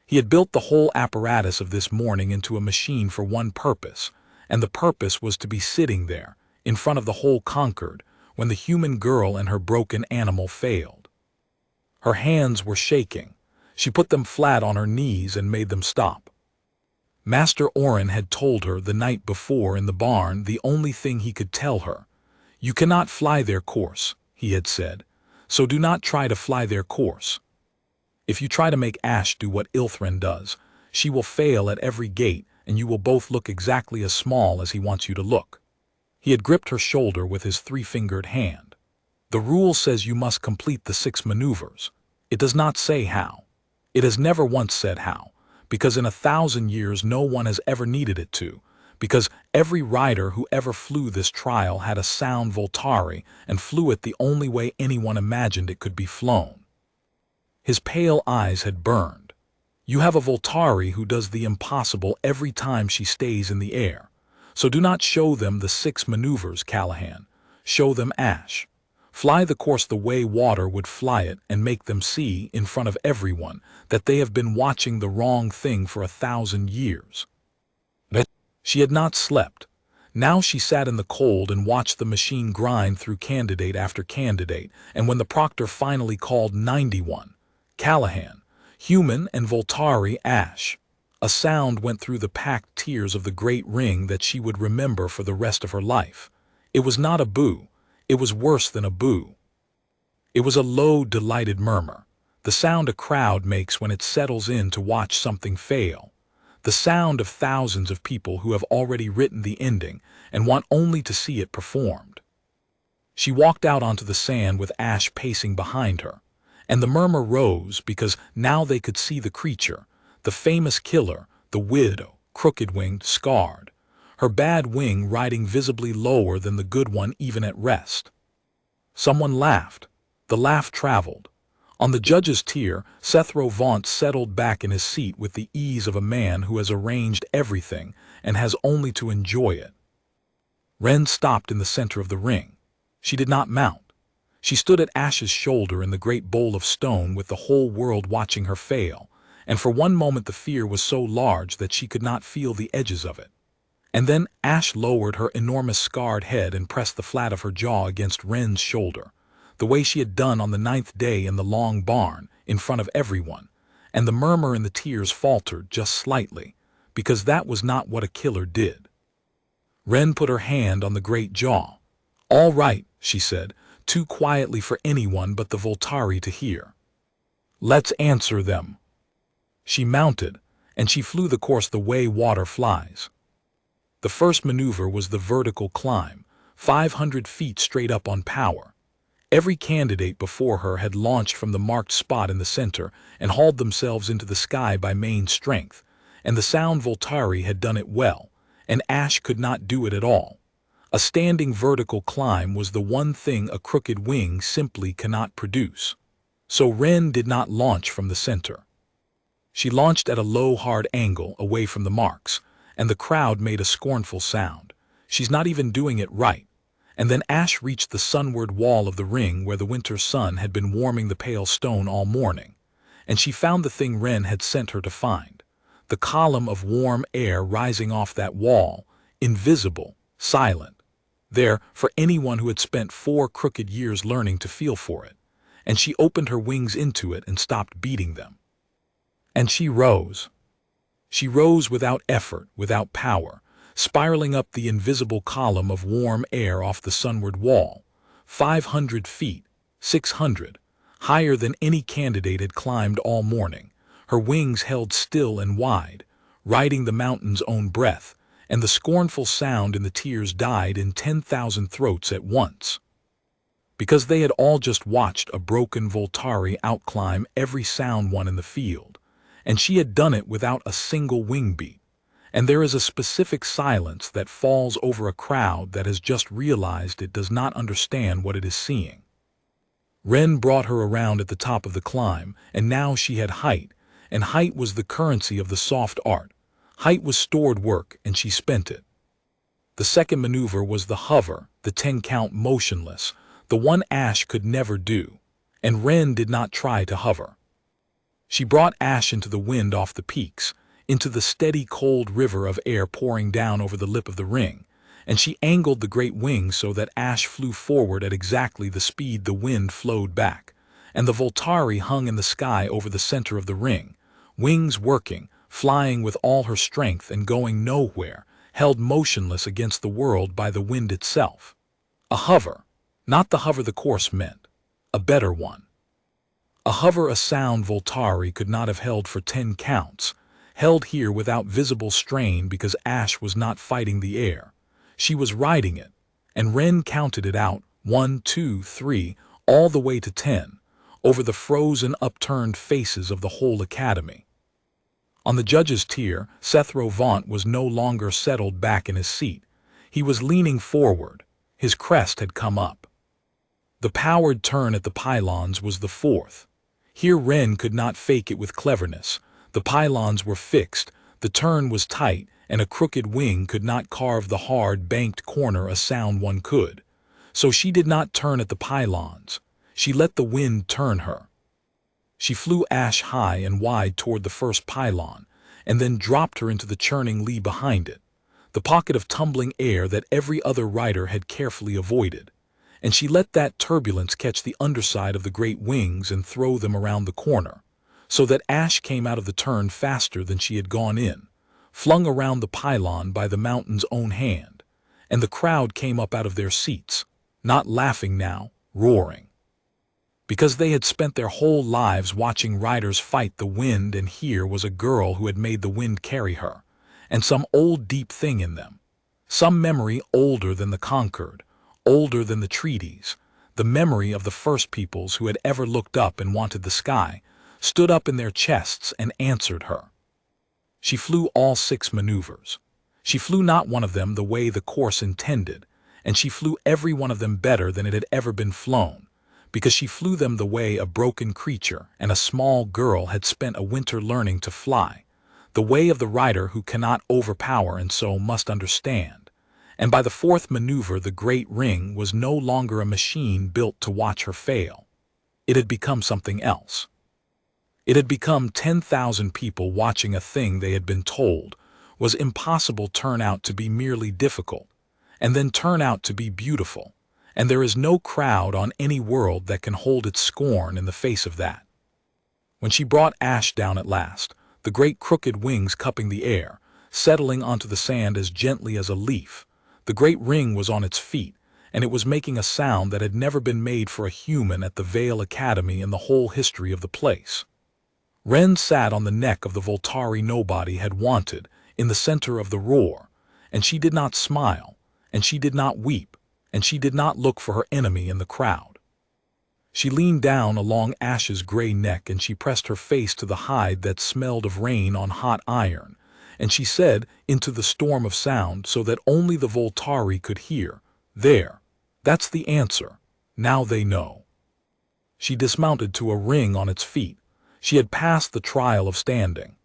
He had built the whole apparatus of this morning into a machine for one purpose, and the purpose was to be sitting there, in front of the whole Concord, when the human girl and her broken animal failed. Her hands were shaking. She put them flat on her knees and made them stop. Master Oren had told her the night before in the barn the only thing he could tell her. You cannot fly their course, he had said, so do not try to fly their course. If you try to make Ash do what Ilthrin does, she will fail at every gate and you will both look exactly as small as he wants you to look. He had gripped her shoulder with his three-fingered hand. The rule says you must complete the 6 maneuvers. It does not say how. It has never once said how, because in 1,000 years no one has ever needed it to, because every rider who ever flew this trial had a sound voltari and flew it the only way anyone imagined it could be flown. His pale eyes had burned. You have a voltari who does the impossible every time she stays in the air. So do not show them the 6 maneuvers, Callahan. Show them Ash. Fly the course the way water would fly it and make them see, in front of everyone, that they have been watching the wrong thing for 1,000 years. She had not slept. Now she sat in the cold and watched the machine grind through candidate after candidate, and when the proctor finally called 91, Callahan, human and voltari Ash, a sound went through the packed tiers of the great ring that she would remember for the rest of her life. It was not a boo. It was worse than a boo. It was a low, delighted murmur, the sound a crowd makes when it settles in to watch something fail, the sound of thousands of people who have already written the ending and want only to see it performed. She walked out onto the sand with Ash pacing behind her, and the murmur rose because now they could see the creature, the famous killer, the widow, crooked-winged, scarred, her bad wing riding visibly lower than the good one even at rest. Someone laughed. The laugh traveled. On the judge's tier, Sethro Vaunt settled back in his seat with the ease of a man who has arranged everything and has only to enjoy it. Wren stopped in the center of the ring. She did not mount. She stood at Ash's shoulder in the great bowl of stone with the whole world watching her fail, and for one moment the fear was so large that she could not feel the edges of it. And then Ash lowered her enormous scarred head and pressed the flat of her jaw against Wren's shoulder, the way she had done on the 9th day in the long barn, in front of everyone, and the murmur and the tears faltered just slightly, because that was not what a killer did. Wren put her hand on the great jaw. "All right," she said, too quietly for anyone but the voltari to hear. "Let's answer them." She mounted, and she flew the course the way water flies. The first maneuver was the vertical climb, 500 feet straight up on power. Every candidate before her had launched from the marked spot in the center and hauled themselves into the sky by main strength, and the sound voltari had done it well, and Ash could not do it at all. A standing vertical climb was the one thing a crooked wing simply cannot produce. So Wren did not launch from the center. She launched at a low, hard angle away from the marks, and the crowd made a scornful sound. "She's not even doing it right." And then Ash reached the sunward wall of the ring where the winter sun had been warming the pale stone all morning, and she found the thing Wren had sent her to find, the column of warm air rising off that wall, invisible, silent, there for anyone who had spent 4 crooked years learning to feel for it, and she opened her wings into it and stopped beating them. And she rose. She rose without effort, without power, spiraling up the invisible column of warm air off the sunward wall, 500 feet, 600, higher than any candidate had climbed all morning, her wings held still and wide, riding the mountain's own breath, and the scornful sound and the tears died in 10,000 throats at once. Because they had all just watched a broken voltari outclimb every sound one in the field, and she had done it without a single wing beat, and there is a specific silence that falls over a crowd that has just realized it does not understand what it is seeing. Wren brought her around at the top of the climb, and now she had height, and height was the currency of the soft art. Height was stored work, and she spent it. The second maneuver was the hover, the 10-count motionless, the one Ash could never do, and Wren did not try to hover. She brought Ash into the wind off the peaks, into the steady cold river of air pouring down over the lip of the ring, and she angled the great wings so that Ash flew forward at exactly the speed the wind flowed back, and the voltari hung in the sky over the center of the ring, wings working, flying with all her strength and going nowhere, held motionless against the world by the wind itself. A hover, not the hover the course meant, a better one. A hover a sound voltari could not have held for 10 counts, held here without visible strain because Ash was not fighting the air. She was riding it, and Wren counted it out, 1, 2, 3, all the way to 10, over the frozen upturned faces of the whole academy. On the judge's tier, Sethro Vaunt was no longer settled back in his seat. He was leaning forward. His crest had come up. The powered turn at the pylons was the fourth. Here Wren could not fake it with cleverness. The pylons were fixed, the turn was tight, and a crooked wing could not carve the hard, banked corner a sound one could. So she did not turn at the pylons. She let the wind turn her. She flew Ash high and wide toward the first pylon, and then dropped her into the churning lee behind it, the pocket of tumbling air that every other rider had carefully avoided, and she let that turbulence catch the underside of the great wings and throw them around the corner, so that Ash came out of the turn faster than she had gone in, flung around the pylon by the mountain's own hand, and the crowd came up out of their seats, not laughing now, roaring. Because they had spent their whole lives watching riders fight the wind, and here was a girl who had made the wind carry her, and some old deep thing in them, some memory older than the Concord, older than the treaties, the memory of the first peoples who had ever looked up and wanted the sky, stood up in their chests and answered her. She flew all 6 maneuvers. She flew not one of them the way the course intended, and she flew every one of them better than it had ever been flown, because she flew them the way a broken creature and a small girl had spent a winter learning to fly, the way of the rider who cannot overpower and so must understand. And by the 4th maneuver the great ring was no longer a machine built to watch her fail. It had become something else. It had become 10,000 people watching a thing they had been told was impossible turn out to be merely difficult, and then turn out to be beautiful. And there is no crowd on any world that can hold its scorn in the face of that. When she brought Ash down at last, the great crooked wings cupping the air, settling onto the sand as gently as a leaf, the great ring was on its feet, and it was making a sound that had never been made for a human at the Vale Academy in the whole history of the place. Wren sat on the neck of the voltari nobody had wanted, in the center of the roar, and she did not smile, and she did not weep, and she did not look for her enemy in the crowd. She leaned down along Ash's gray neck, and she pressed her face to the hide that smelled of rain on hot iron, and she said into the storm of sound so that only the voltari could hear, "There, that's the answer, now they know." She dismounted to a ring on its feet. She had passed the trial of standing.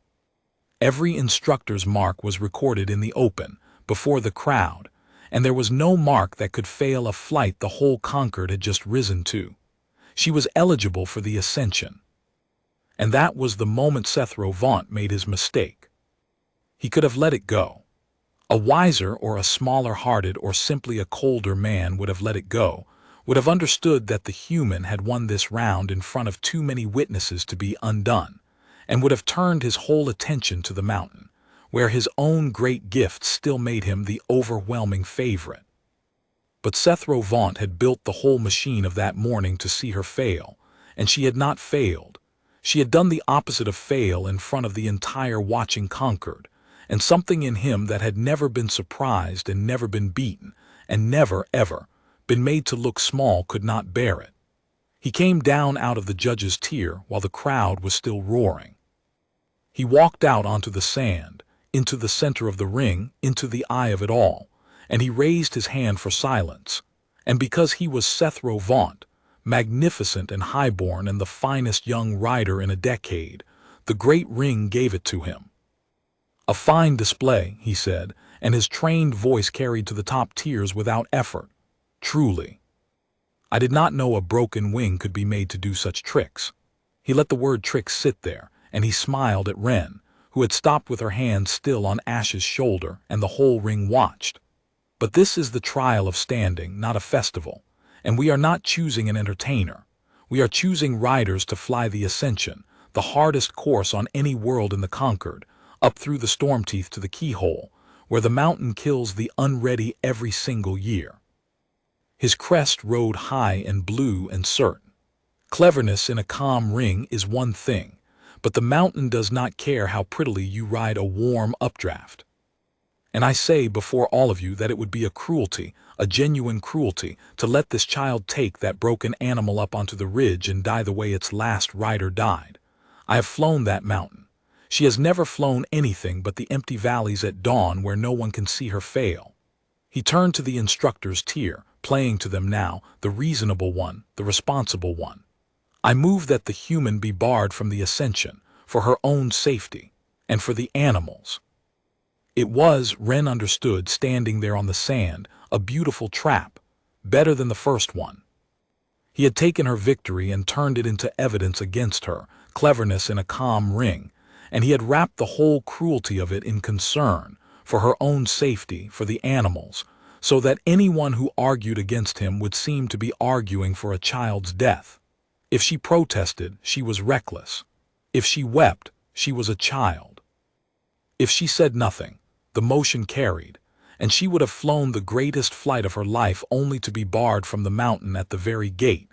Every instructor's mark was recorded in the open, before the crowd, and there was no mark that could fail a flight the whole Concord had just risen to. She was eligible for the ascension. And that was the moment Sethro Vaunt made his mistake. He could have let it go. A wiser or a smaller-hearted or simply a colder man would have let it go, would have understood that the human had won this round in front of too many witnesses to be undone, and would have turned his whole attention to the mountain, where his own great gift still made him the overwhelming favorite. But Sethro Vaunt had built the whole machine of that morning to see her fail, and she had not failed. She had done the opposite of fail in front of the entire watching Concord, and something in him that had never been surprised and never been beaten, and never, ever, been made to look small could not bear it. He came down out of the judge's tier while the crowd was still roaring. He walked out onto the sand, into the center of the ring, into the eye of it all, and he raised his hand for silence. And because he was Sethro Vaunt, magnificent and highborn and the finest young rider in a decade, The great ring gave it to him. "A fine display," he said, and his trained voice carried to the top tiers without effort. "Truly. I did not know a broken wing could be made to do such tricks." He let the word tricks sit there, and he smiled at Wren, who had stopped with her hand still on Ash's shoulder, and the whole ring watched. "But this is the trial of standing, not a festival, and we are not choosing an entertainer. We are choosing riders to fly the Ascension, the hardest course on any world in the Concord, up through the storm teeth to the keyhole, where the mountain kills the unready every single year." His crest rode high and blue and certain. Cleverness in a calm ring is one thing, but the mountain does not care how prettily you ride a warm updraft. And I say before all of you that it would be a cruelty, a genuine cruelty, to let this child take that broken animal up onto the ridge and die the way its last rider died. I have flown that mountain. She has never flown anything but the empty valleys at dawn where no one can see her fail. He turned to the instructor's tier, playing to them now, the reasonable one, the responsible one. "I move that the human be barred from the Ascension, for her own safety, and for the animals." It was, Wren understood, standing there on the sand, a beautiful trap, better than the first one. He had taken her victory and turned it into evidence against her, cleverness in a calm ring, and he had wrapped the whole cruelty of it in concern, for her own safety, for the animals, so that anyone who argued against him would seem to be arguing for a child's death. If she protested, she was reckless. If she wept, she was a child. If she said nothing, the motion carried, and she would have flown the greatest flight of her life only to be barred from the mountain at the very gate,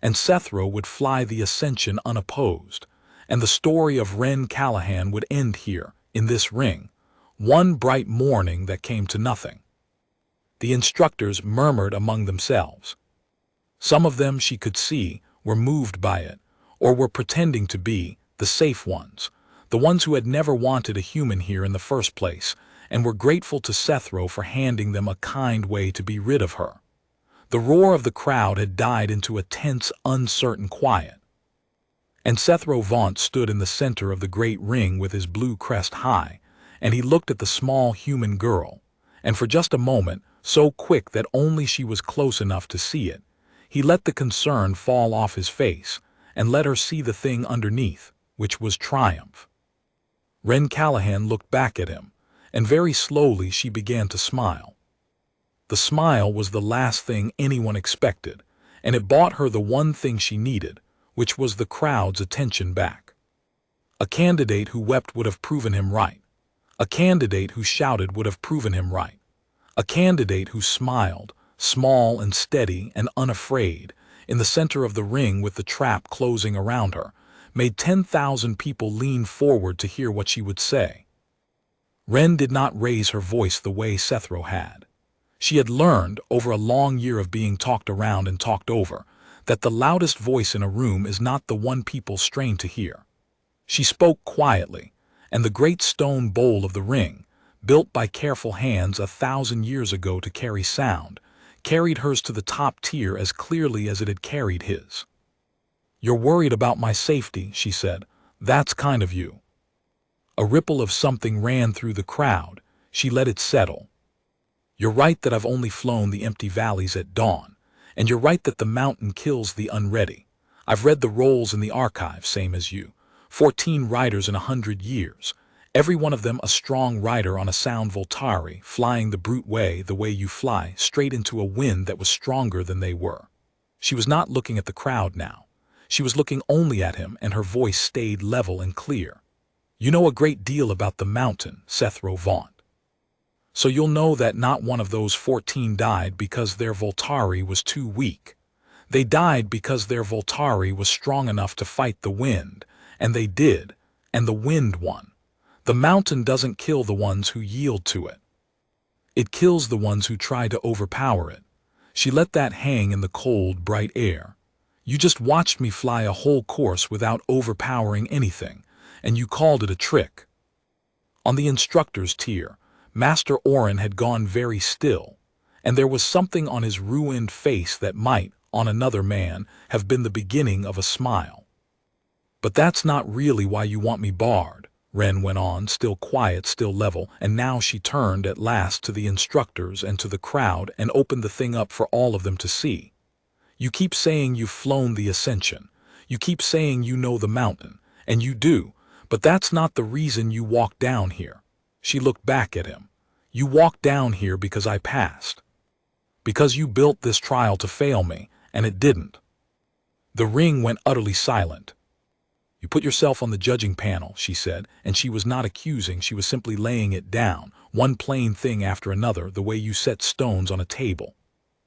and Sethro would fly the Ascension unopposed, and the story of Wren Callahan would end here, in this ring, one bright morning that came to nothing. The instructors murmured among themselves. Some of them, she could see, were moved by it, or were pretending to be, the safe ones, the ones who had never wanted a human here in the first place, and were grateful to Sethro for handing them a kind way to be rid of her. The roar of the crowd had died into a tense, uncertain quiet. And Sethro Vaunt stood in the center of the great ring with his blue crest high, and he looked at the small human girl, and for just a moment, so quick that only she was close enough to see it, he let the concern fall off his face, and let her see the thing underneath, which was triumph. Wren Callahan looked back at him, and very slowly she began to smile. The smile was the last thing anyone expected, and it bought her the one thing she needed, which was the crowd's attention back. A candidate who wept would have proven him right. A candidate who shouted would have proven him right. A candidate who smiled, small and steady and unafraid, in the center of the ring with the trap closing around her, made 10,000 people lean forward to hear what she would say. Wren did not raise her voice the way Sethro had. She had learned, over a long year of being talked around and talked over, that the loudest voice in a room is not the one people strain to hear. She spoke quietly, and the great stone bowl of the ring, built by careful hands 1,000 years ago to carry sound, carried hers to the top tier as clearly as it had carried his. "You're worried about my safety," she said. "That's kind of you." A ripple of something ran through the crowd. She let it settle. "You're right that I've only flown the empty valleys at dawn. And you're right that the mountain kills the unready. I've read the rolls in the archive, same as you. 14 riders in 100 years. Every one of them a strong rider on a sound voltari, flying the brute way, the way you fly, straight into a wind that was stronger than they were." She was not looking at the crowd now. She was looking only at him, and her voice stayed level and clear. "You know a great deal about the mountain, Sethro Vaunt. So you'll know that not one of those 14 died because their voltari was too weak. They died because their voltari was strong enough to fight the wind, and they did, and the wind won. The mountain doesn't kill the ones who yield to it. It kills the ones who try to overpower it." She let that hang in the cold, bright air. "You just watched me fly a whole course without overpowering anything, and you called it a trick." On the instructor's tier, Master Oren had gone very still, and there was something on his ruined face that might, on another man, have been the beginning of a smile. But that's not really why you want me barred, Wren went on, still quiet, still level, and now she turned at last to the instructors and to the crowd and opened the thing up for all of them to see. You keep saying you've flown the ascension. You keep saying you know the mountain, and you do, but that's not the reason you walked down here. She looked back at him. You walked down here because I passed. Because you built this trial to fail me, and it didn't. The ring went utterly silent. You put yourself on the judging panel, she said, and she was not accusing, she was simply laying it down, one plain thing after another, the way you set stones on a table.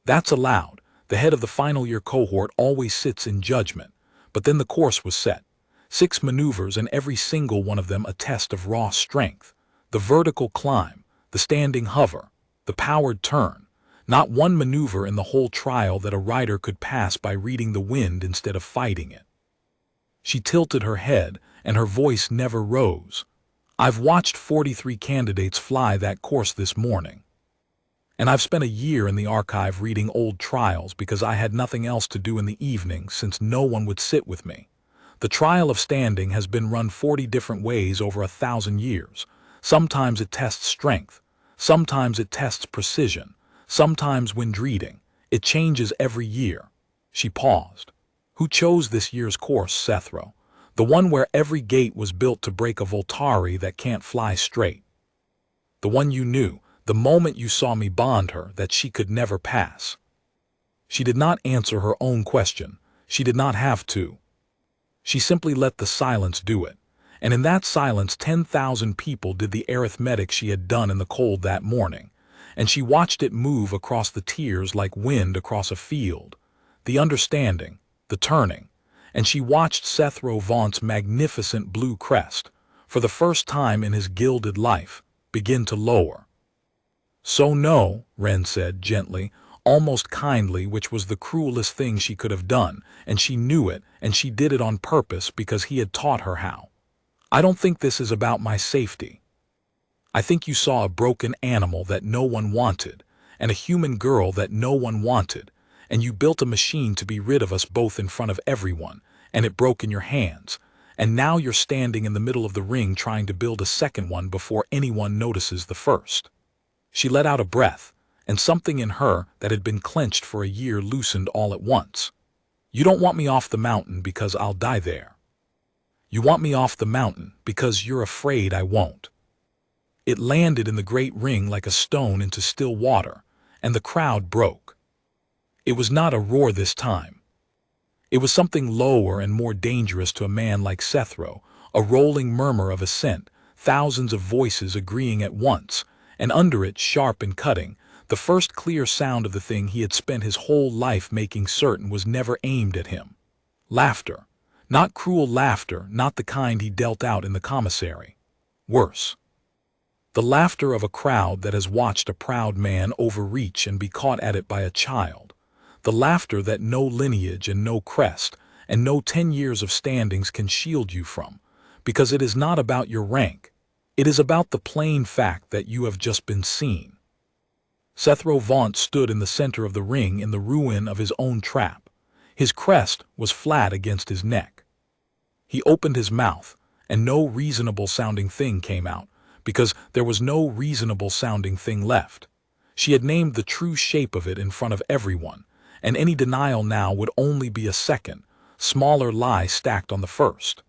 That's allowed. The head of the final year cohort always sits in judgment. But then the course was set. 6 maneuvers, and every single one of them a test of raw strength. The vertical climb, the standing hover, the powered turn. Not one maneuver in the whole trial that a rider could pass by reading the wind instead of fighting it. She tilted her head, and her voice never rose. I've watched 43 candidates fly that course this morning. And I've spent a year in the archive reading old trials because I had nothing else to do in the evening since no one would sit with me. The trial of standing has been run 40 different ways over 1,000 years. Sometimes it tests strength. Sometimes it tests precision. Sometimes wind reading. It changes every year. She paused. Who chose this year's course, Sethro? The one where every gate was built to break a voltari that can't fly straight. The one you knew, the moment you saw me bond her, that she could never pass. She did not answer her own question. She did not have to. She simply let the silence do it. And in that silence 10,000 people did the arithmetic she had done in the cold that morning. And she watched it move across the tiers like wind across a field. The understanding, the turning, and she watched Sethro Vaughant's magnificent blue crest, for the first time in his gilded life, begin to lower. So no, Wren said gently, almost kindly, which was the cruelest thing she could have done, and she knew it, and she did it on purpose because he had taught her how. I don't think this is about my safety. I think you saw a broken animal that no one wanted, and a human girl that no one wanted, and you built a machine to be rid of us both in front of everyone, and it broke in your hands, and now you're standing in the middle of the ring trying to build a second one before anyone notices the first. She let out a breath, and something in her that had been clenched for a year loosened all at once. You don't want me off the mountain because I'll die there. You want me off the mountain because you're afraid I won't. It landed in the great ring like a stone into still water, and the crowd broke. It was not a roar this time. It was something lower and more dangerous to a man like Sethro, a rolling murmur of assent, thousands of voices agreeing at once, and under it, sharp and cutting, the first clear sound of the thing he had spent his whole life making certain was never aimed at him. Laughter. Not cruel laughter, not the kind he dealt out in the commissary. Worse. The laughter of a crowd that has watched a proud man overreach and be caught at it by a child. The laughter that no lineage and no crest and no 10 years of standings can shield you from, because it is not about your rank. It is about the plain fact that you have just been seen. Sethro Vaughant stood in the center of the ring in the ruin of his own trap. His crest was flat against his neck. He opened his mouth, and no reasonable-sounding thing came out, because there was no reasonable-sounding thing left. She had named the true shape of it in front of everyone, and any denial now would only be a second, smaller lie stacked on the first.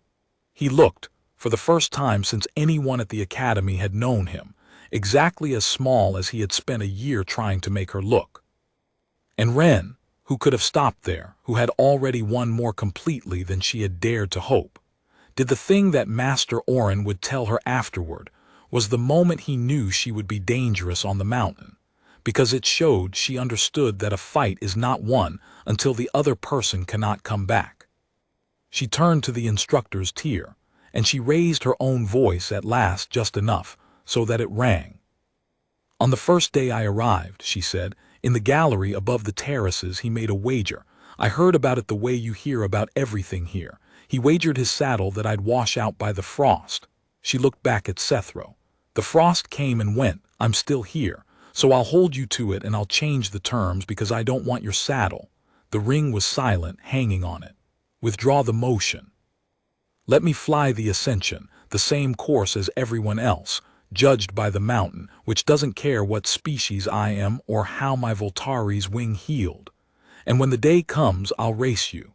He looked, for the first time since anyone at the academy had known him, exactly as small as he had spent a year trying to make her look. And Wren, who could have stopped there, who had already won more completely than she had dared to hope, did the thing that Master Oren would tell her afterward, was the moment he knew she would be dangerous on the mountain, because it showed she understood that a fight is not won until the other person cannot come back. She turned to the instructor's tier, and she raised her own voice at last just enough so that it rang. On the first day I arrived, she said, in the gallery above the terraces he made a wager. I heard about it the way you hear about everything here. He wagered his saddle that I'd wash out by the frost. She looked back at Sethro. The frost came and went. I'm still here. So I'll hold you to it and I'll change the terms because I don't want your saddle. The ring was silent, hanging on it. Withdraw the motion. Let me fly the ascension, the same course as everyone else, judged by the mountain, which doesn't care what species I am or how my voltari's wing healed. And when the day comes, I'll race you.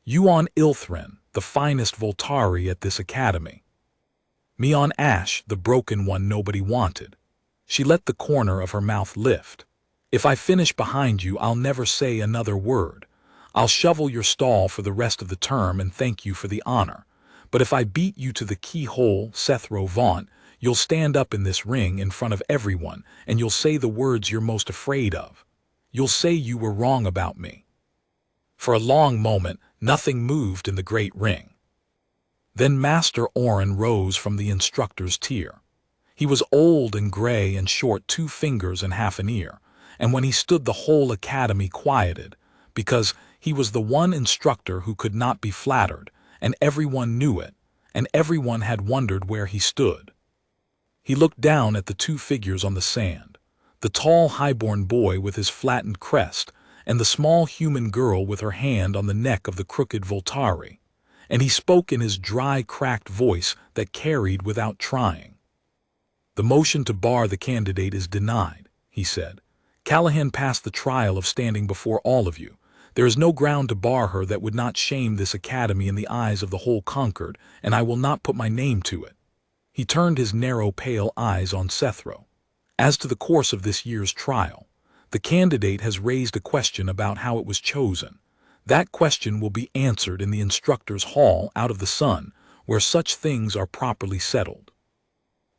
You on Ilthrin, the finest voltari at this academy. Me on Ash, the broken one nobody wanted. She let the corner of her mouth lift. If I finish behind you, I'll never say another word. I'll shovel your stall for the rest of the term and thank you for the honor. But if I beat you to the keyhole, Sethro Vaunt, you'll stand up in this ring in front of everyone, and you'll say the words you're most afraid of. You'll say you were wrong about me. For a long moment, nothing moved in the great ring. Then Master Oren rose from the instructor's tier. He was old and gray and short 2 fingers and half an ear, and when he stood the whole academy quieted, because he was the one instructor who could not be flattered, and everyone knew it, and everyone had wondered where he stood. He looked down at the 2 figures on the sand, the tall highborn boy with his flattened crest, and the small human girl with her hand on the neck of the crooked voltari, and he spoke in his dry, cracked voice that carried without trying. The motion to bar the candidate is denied, he said. Callahan passed the trial of standing before all of you. There is no ground to bar her that would not shame this academy in the eyes of the whole Concord, and I will not put my name to it. He turned his narrow, pale eyes on Sethro. As to the course of this year's trial, the candidate has raised a question about how it was chosen. That question will be answered in the instructor's hall out of the sun, where such things are properly settled.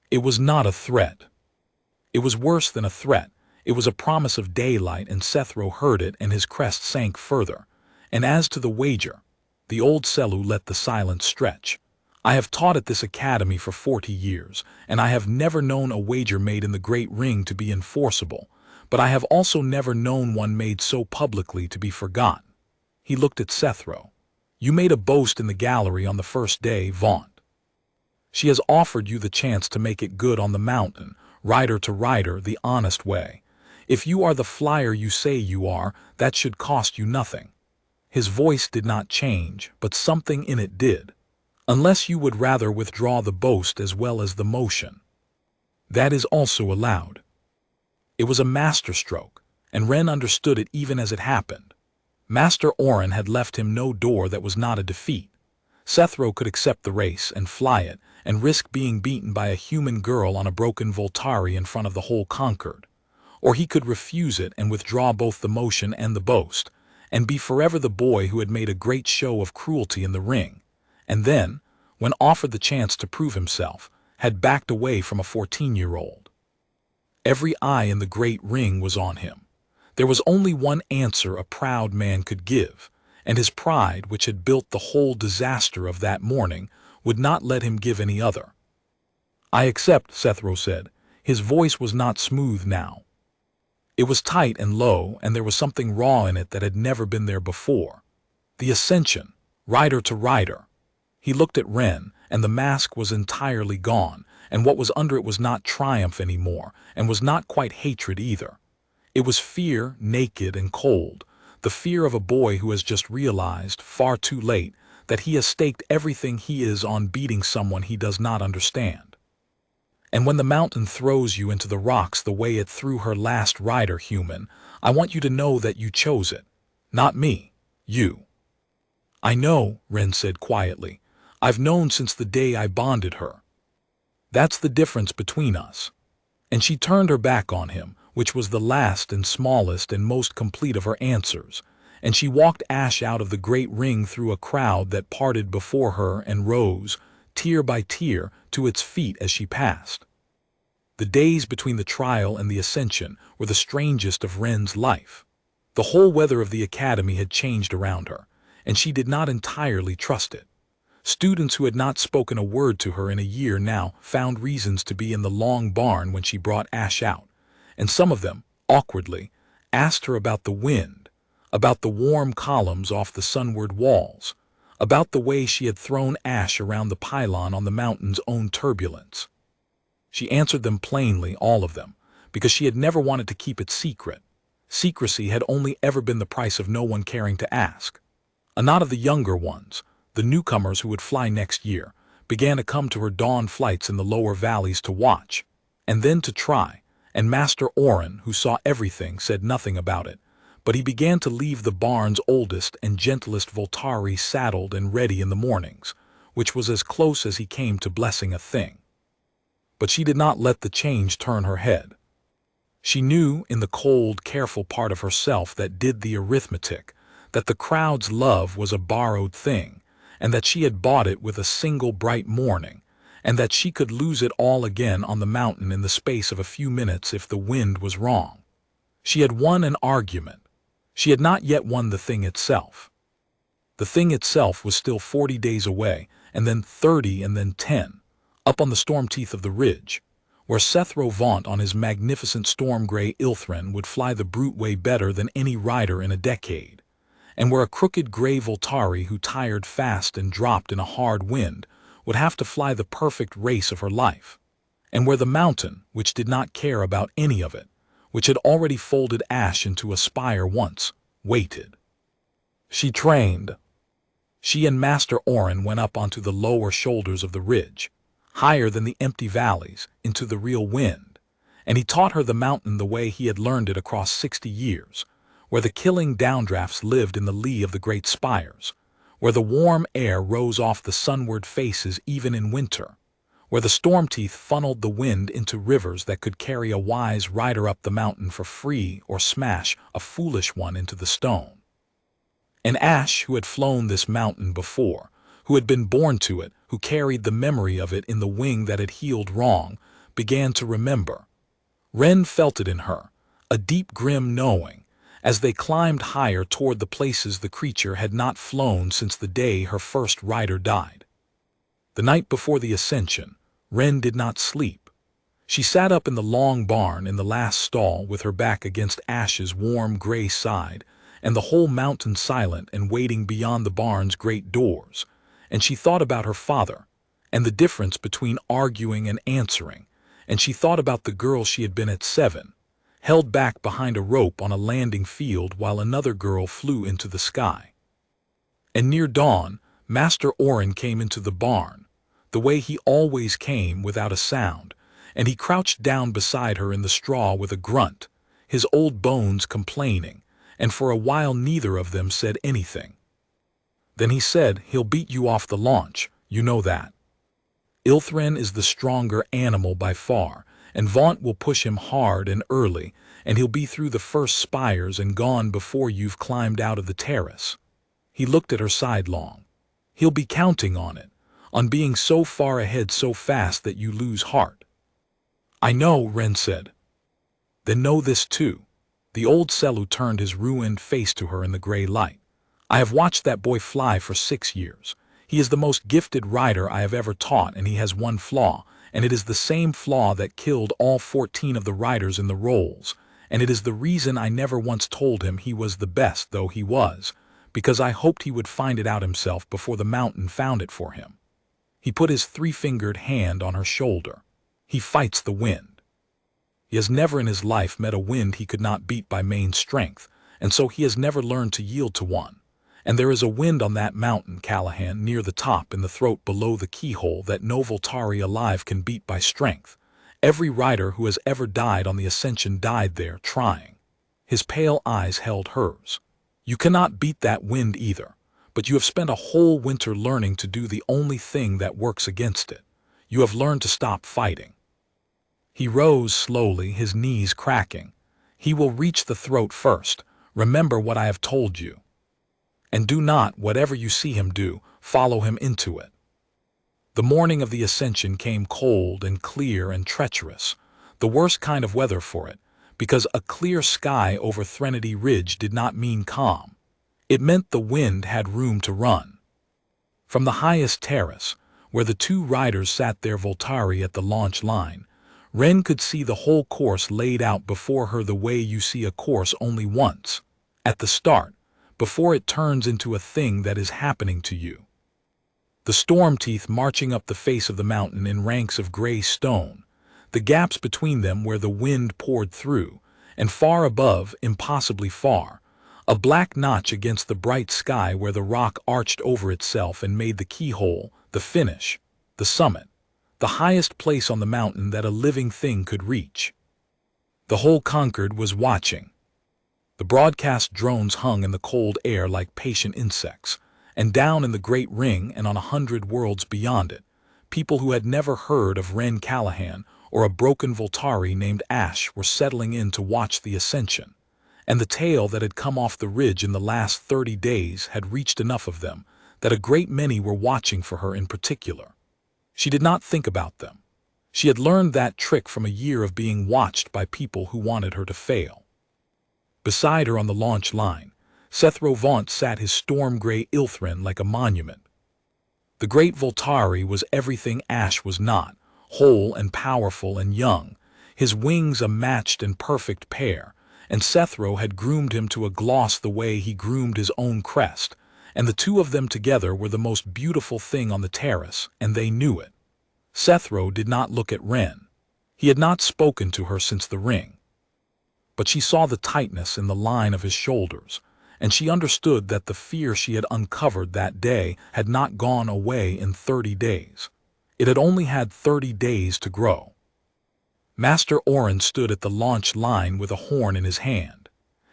It was not a threat. It was worse than a threat. It was a promise of daylight, and Sethro heard it, and his crest sank further. And as to the wager, the old Selu let the silence stretch. I have taught at this academy for 40 years, and I have never known a wager made in the great ring to be enforceable, but I have also never known one made so publicly to be forgotten. He looked at Sethro. You made a boast in the gallery on the first day, Vaunt. She has offered you the chance to make it good on the mountain, rider to rider, the honest way. If you are the flyer you say you are, that should cost you nothing. His voice did not change, but something in it did. Unless you would rather withdraw the boast as well as the motion. That is also allowed. It was a masterstroke, and Wren understood it even as it happened. Master Oren had left him no door that was not a defeat. Sethro could accept the race and fly it, and risk being beaten by a human girl on a broken voltari in front of the whole Concord. Or he could refuse it and withdraw both the motion and the boast, and be forever the boy who had made a great show of cruelty in the ring, and then, when offered the chance to prove himself, had backed away from a 14-year-old. Every eye in the great ring was on him. There was only one answer a proud man could give, and his pride, which had built the whole disaster of that morning, would not let him give any other. I accept, Sethro said. His voice was not smooth now. It was tight and low, and there was something raw in it that had never been there before. The ascension, rider to rider. He looked at Wren, and the mask was entirely gone, and what was under it was not triumph anymore, and was not quite hatred either. It was fear, naked and cold, the fear of a boy who has just realized, far too late, that he has staked everything he is on beating someone he does not understand. And when the mountain throws you into the rocks the way it threw her last rider human, I want you to know that you chose it. Not me. You. I know, Wren said quietly. I've known since the day I bonded her. That's the difference between us. And she turned her back on him, which was the last and smallest and most complete of her answers, and she walked Ash out of the great ring through a crowd that parted before her and rose, tier by tier, to its feet as she passed. The days between the trial and the ascension were the strangest of Wren's life. The whole weather of the academy had changed around her, and she did not entirely trust it. Students who had not spoken a word to her in a year now found reasons to be in the long barn when she brought Ash out, and some of them, awkwardly, asked her about the wind, about the warm columns off the sunward walls, about the way she had thrown Ash around the pylon on the mountain's own turbulence. She answered them plainly, all of them, because she had never wanted to keep it secret. Secrecy had only ever been the price of no one caring to ask. A knot of the younger ones, The newcomers who would fly next year began to come to her dawn flights in the lower valleys to watch, and then to try, and Master Oren, who saw everything, said nothing about it, but he began to leave the barn's oldest and gentlest voltari saddled and ready in the mornings, which was as close as he came to blessing a thing. But she did not let the change turn her head. She knew in the cold, careful part of herself that did the arithmetic, that the crowd's love was a borrowed thing, and that she had bought it with a single bright morning, and that she could lose it all again on the mountain in the space of a few minutes if the wind was wrong. She had won an argument. She had not yet won the thing itself. The thing itself was still 40 days away, and then 30, and then 10, up on the storm teeth of the ridge, where Sethro Vaunt on his magnificent storm-gray Ilthrin would fly the brute way better than any rider in a decade, and where a crooked gray Voltari who tired fast and dropped in a hard wind would have to fly the perfect race of her life, and where the mountain, which did not care about any of it, which had already folded ash into a spire once, waited. She trained. She and Master Oren went up onto the lower shoulders of the ridge, higher than the empty valleys, into the real wind, and he taught her the mountain the way he had learned it across 60 years, where the killing downdrafts lived in the lee of the great spires, where the warm air rose off the sunward faces even in winter, where the storm teeth funneled the wind into rivers that could carry a wise rider up the mountain for free or smash a foolish one into the stone. And Ash, who had flown this mountain before, who had been born to it, who carried the memory of it in the wing that had healed wrong, began to remember. Wren felt it in her, a deep grim knowing, as they climbed higher toward the places the creature had not flown since the day her first rider died. The night before the ascension, Wren did not sleep. She sat up in the long barn in the last stall with her back against Ash's warm gray side, and the whole mountain silent and waiting beyond the barn's great doors, and she thought about her father, and the difference between arguing and answering, and she thought about the girl she had been at 7, held back behind a rope on a landing field while another girl flew into the sky. And near dawn, Master Oren came into the barn, the way he always came without a sound, and he crouched down beside her in the straw with a grunt, his old bones complaining, and for a while neither of them said anything. Then he said, "He'll beat you off the launch, you know that. Ilthrin is the stronger animal by far, and Vaunt will push him hard and early, and he'll be through the first spires and gone before you've climbed out of the terrace." He looked at her sidelong. "He'll be counting on it, on being so far ahead so fast that you lose heart." "I know," Wren said. "Then know this too." The old Selu turned his ruined face to her in the gray light. "I have watched that boy fly for 6 years. He is the most gifted rider I have ever taught, and he has one flaw, and it is the same flaw that killed all 14 of the riders in the rolls, and it is the reason I never once told him he was the best, though he was, because I hoped he would find it out himself before the mountain found it for him." He put his 3-fingered hand on her shoulder. "He fights the wind. He has never in his life met a wind he could not beat by main strength, and so he has never learned to yield to one. And there is a wind on that mountain, Callahan, near the top in the throat below the keyhole that no Voltari alive can beat by strength. Every rider who has ever died on the ascension died there, trying." His pale eyes held hers. "You cannot beat that wind either, but you have spent a whole winter learning to do the only thing that works against it. You have learned to stop fighting." He rose slowly, his knees cracking. "He will reach the throat first. Remember what I have told you. And do not, whatever you see him do, follow him into it." The morning of the ascension came cold and clear and treacherous, the worst kind of weather for it, because a clear sky over Threnody Ridge did not mean calm. It meant the wind had room to run. From the highest terrace, where the 2 riders sat their Voltari at the launch line, Wren could see the whole course laid out before her the way you see a course only once, at the start, before it turns into a thing that is happening to you. The storm teeth marching up the face of the mountain in ranks of gray stone, the gaps between them where the wind poured through, and far above, impossibly far, A black notch against the bright sky where the rock arched over itself and made the keyhole, the finish, the summit, the highest place on the mountain that a living thing could reach. The whole Concord was watching. The broadcast drones hung in the cold air like patient insects, and down in the great ring and on 100 worlds beyond it, people who had never heard of Wren Callahan or a broken voltari named Ash were settling in to watch the ascension. And the tale that had come off the ridge in the last 30 days had reached enough of them that a great many were watching for her in particular. She did not think about them. She had learned that trick from a year of being watched by people who wanted her to fail. Beside her on the launch line, Sethro Vaunt sat his storm-gray Ilthrin like a monument. The great Voltari was everything Ash was not, whole and powerful and young, his wings a matched and perfect pair, and Sethro had groomed him to a gloss the way he groomed his own crest, and the two of them together were the most beautiful thing on the terrace, and they knew it. Sethro did not look at Wren. He had not spoken to her since the ring. But she saw the tightness in the line of his shoulders, and she understood that the fear she had uncovered that day had not gone away in 30 days. It had only had 30 days to grow. Master Oren stood at the launch line with a horn in his hand.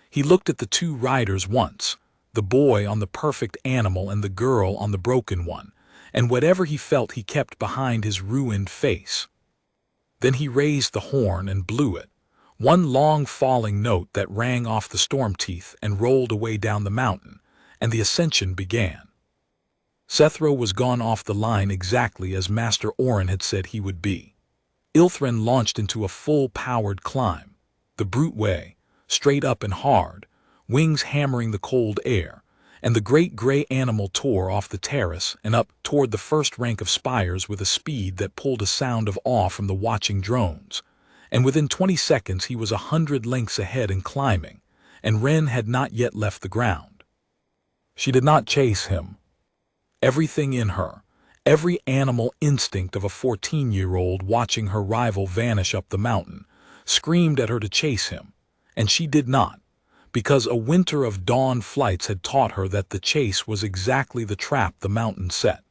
He looked at the two riders once, the boy on the perfect animal and the girl on the broken one, and whatever he felt he kept behind his ruined face. Then he raised the horn and blew it, one long falling note that rang off the storm teeth and rolled away down the mountain, and the ascension began. Sethro was gone off the line exactly as Master Oren had said he would be. Ilthrin launched into a full-powered climb, the brute way, straight up and hard, wings hammering the cold air, and the great gray animal tore off the terrace and up toward the first rank of spires with a speed that pulled a sound of awe from the watching drones. And within 20 seconds he was 100 lengths ahead and climbing, and Wren had not yet left the ground. She did not chase him. Everything in her, every animal instinct of a 14-year-old watching her rival vanish up the mountain, screamed at her to chase him, and she did not, because a winter of dawn flights had taught her that the chase was exactly the trap the mountain set.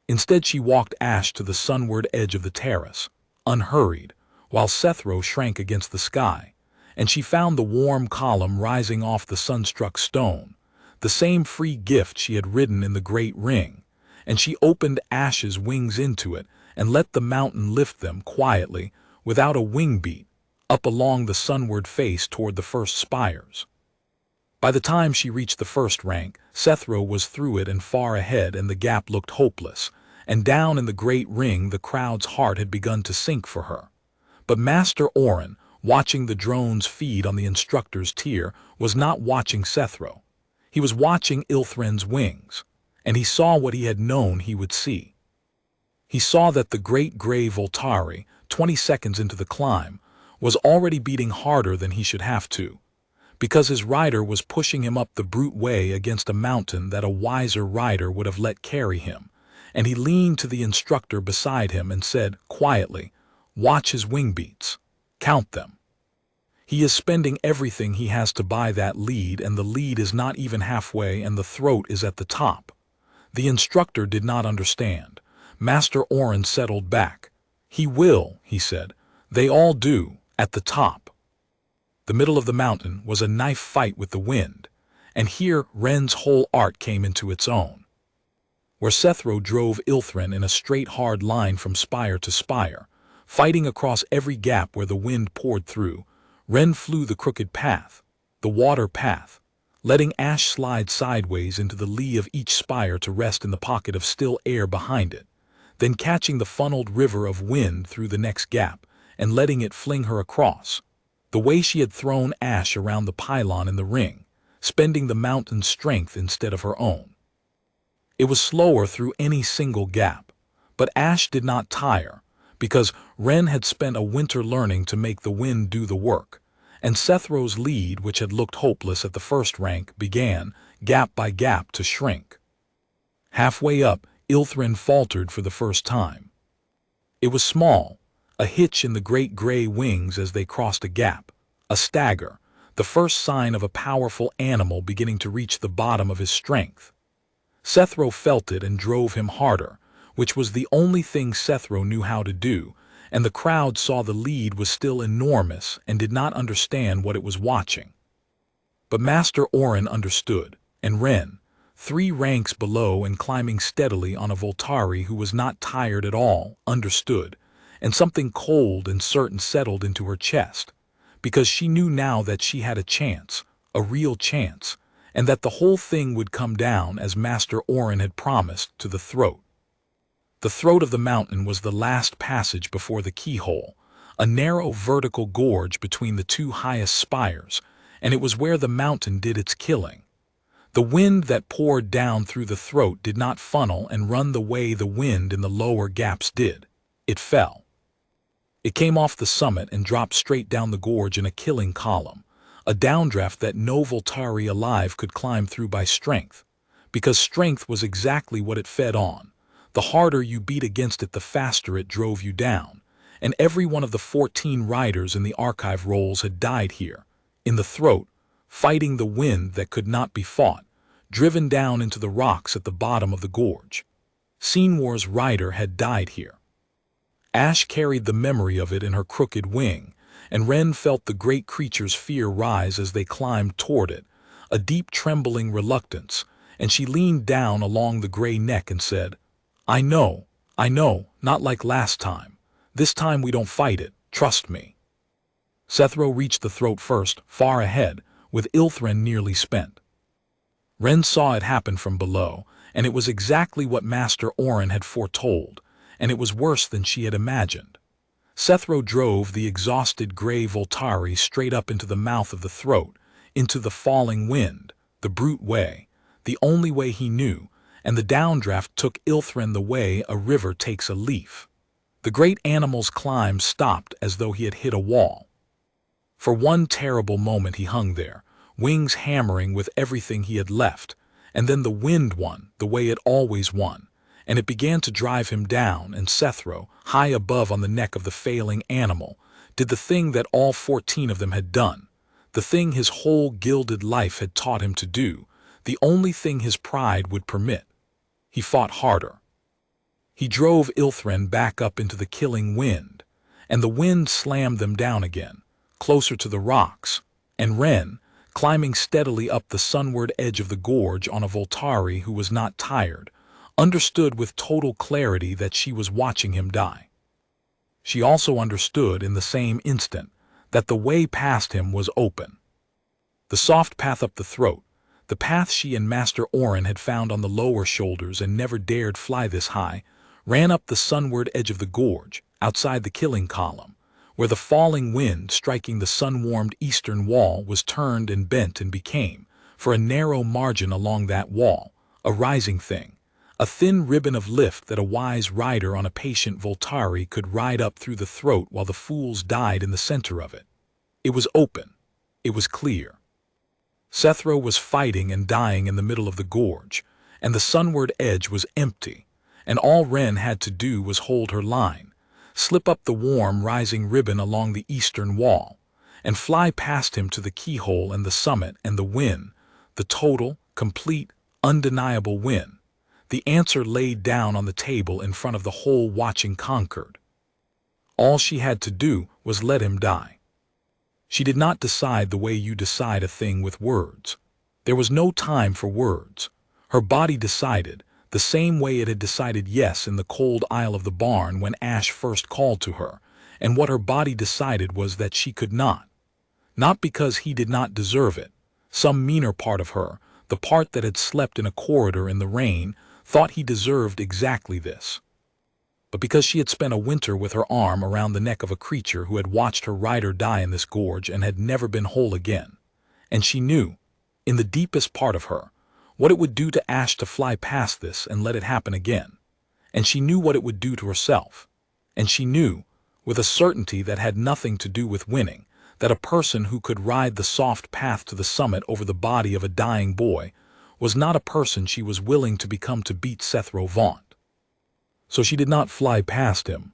Instead she walked Ash to the sunward edge of the terrace, unhurried, while Sethro shrank against the sky, and she found the warm column rising off the sunstruck stone, the same free gift she had ridden in the great ring, and she opened Ash's wings into it and let the mountain lift them quietly, without a wing beat, up along the sunward face toward the first spires. By the time she reached the first rank, Sethro was through it and far ahead, and the gap looked hopeless, and down in the great ring the crowd's heart had begun to sink for her. But Master Oren, watching the drones feed on the instructor's tier, was not watching Sethro. He was watching Ilthrin's wings, and he saw what he had known he would see. He saw that the great gray Voltari, 20 seconds into the climb, was already beating harder than he should have to, because his rider was pushing him up the brute way against a mountain that a wiser rider would have let carry him, and he leaned to the instructor beside him and said quietly, "Watch his wing beats. Count them. He is spending everything he has to buy that lead, and the lead is not even halfway, and the throat is at the top." The instructor did not understand. Master Oren settled back. "He will," he said. "They all do, at the top." The middle of the mountain was a knife fight with the wind, and here Wren's whole art came into its own. Where Sethro drove Ilthrin in a straight hard line from spire to spire, fighting across every gap where the wind poured through, Wren flew the crooked path, the water path, letting Ash slide sideways into the lee of each spire to rest in the pocket of still air behind it, then catching the funneled river of wind through the next gap and letting it fling her across, the way she had thrown Ash around the pylon in the ring, spending the mountain's strength instead of her own. It was slower through any single gap, but Ash did not tire, because Wren had spent a winter learning to make the wind do the work, and Sethro's lead, which had looked hopeless at the first rank, began, gap by gap, to shrink. Halfway up, Ilthrin faltered for the first time. It was small, a hitch in the great gray wings as they crossed a gap, a stagger, the first sign of a powerful animal beginning to reach the bottom of his strength. Sethro felt it and drove him harder, which was the only thing Sethro knew how to do, and the crowd saw the lead was still enormous and did not understand what it was watching. But Master Orin understood, and Wren, 3 ranks below and climbing steadily on a voltari who was not tired at all, understood, and something cold and certain settled into her chest, because she knew now that she had a chance, a real chance, and that the whole thing would come down as Master Orin had promised to the throat. The throat of the mountain was the last passage before the keyhole, a narrow vertical gorge between the 2 highest spires, and it was where the mountain did its killing. The wind that poured down through the throat did not funnel and run the way the wind in the lower gaps did. It fell. It came off the summit and dropped straight down the gorge in a killing column, a downdraft that no voltari alive could climb through by strength, because strength was exactly what it fed on. The harder you beat against it, the faster it drove you down, and every one of the 14 riders in the archive rolls had died here, in the throat, fighting the wind that could not be fought, driven down into the rocks at the bottom of the gorge. Seymour's rider had died here. Ash carried the memory of it in her crooked wing, and Wren felt the great creature's fear rise as they climbed toward it, a deep trembling reluctance, and she leaned down along the gray neck and said, I know, not like last time. This time we don't fight it, trust me. Sethro reached the throat first, far ahead, with Ilthrin nearly spent. Wren saw it happen from below, and it was exactly what Master Orin had foretold, and it was worse than she had imagined. Sethro drove the exhausted gray voltari straight up into the mouth of the throat, into the falling wind, the brute way, the only way he knew, and the downdraft took Ilthrin the way a river takes a leaf. The great animal's climb stopped as though he had hit a wall. For one terrible moment he hung there, wings hammering with everything he had left, and then the wind won the way it always won, and it began to drive him down, and Sethro, high above on the neck of the failing animal, did the thing that all 14 of them had done, the thing his whole gilded life had taught him to do, the only thing his pride would permit. He fought harder. He drove Ilthrin back up into the killing wind, and the wind slammed them down again, closer to the rocks, and Wren, climbing steadily up the sunward edge of the gorge on a voltari who was not tired, understood with total clarity that she was watching him die. She also understood in the same instant that the way past him was open. The soft path up the throat, the path she and Master Orin had found on the lower shoulders and never dared fly this high, ran up the sunward edge of the gorge, outside the killing column, where the falling wind striking the sun-warmed eastern wall was turned and bent and became, for a narrow margin along that wall, a rising thing, a thin ribbon of lift that a wise rider on a patient voltari could ride up through the throat while the fools died in the center of it. It was open. It was clear. Sethro was fighting and dying in the middle of the gorge, and the sunward edge was empty, and all Wren had to do was hold her line, slip up the warm rising ribbon along the eastern wall, and fly past him to the keyhole and the summit and the win, the total, complete, undeniable win, the answer laid down on the table in front of the whole watching Concord. All she had to do was let him die. She did not decide the way you decide a thing with words. There was no time for words. Her body decided, the same way it had decided yes in the cold aisle of the barn when Ash first called to her, and what her body decided was that she could not. Not because he did not deserve it. Some meaner part of her, the part that had slept in a corridor in the rain, thought he deserved exactly this. But because she had spent a winter with her arm around the neck of a creature who had watched her rider die in this gorge and had never been whole again. And she knew, in the deepest part of her, what it would do to Ash to fly past this and let it happen again. And she knew what it would do to herself. And she knew, with a certainty that had nothing to do with winning, that a person who could ride the soft path to the summit over the body of a dying boy was not a person she was willing to become to beat Sethro Vaunt. So she did not fly past him.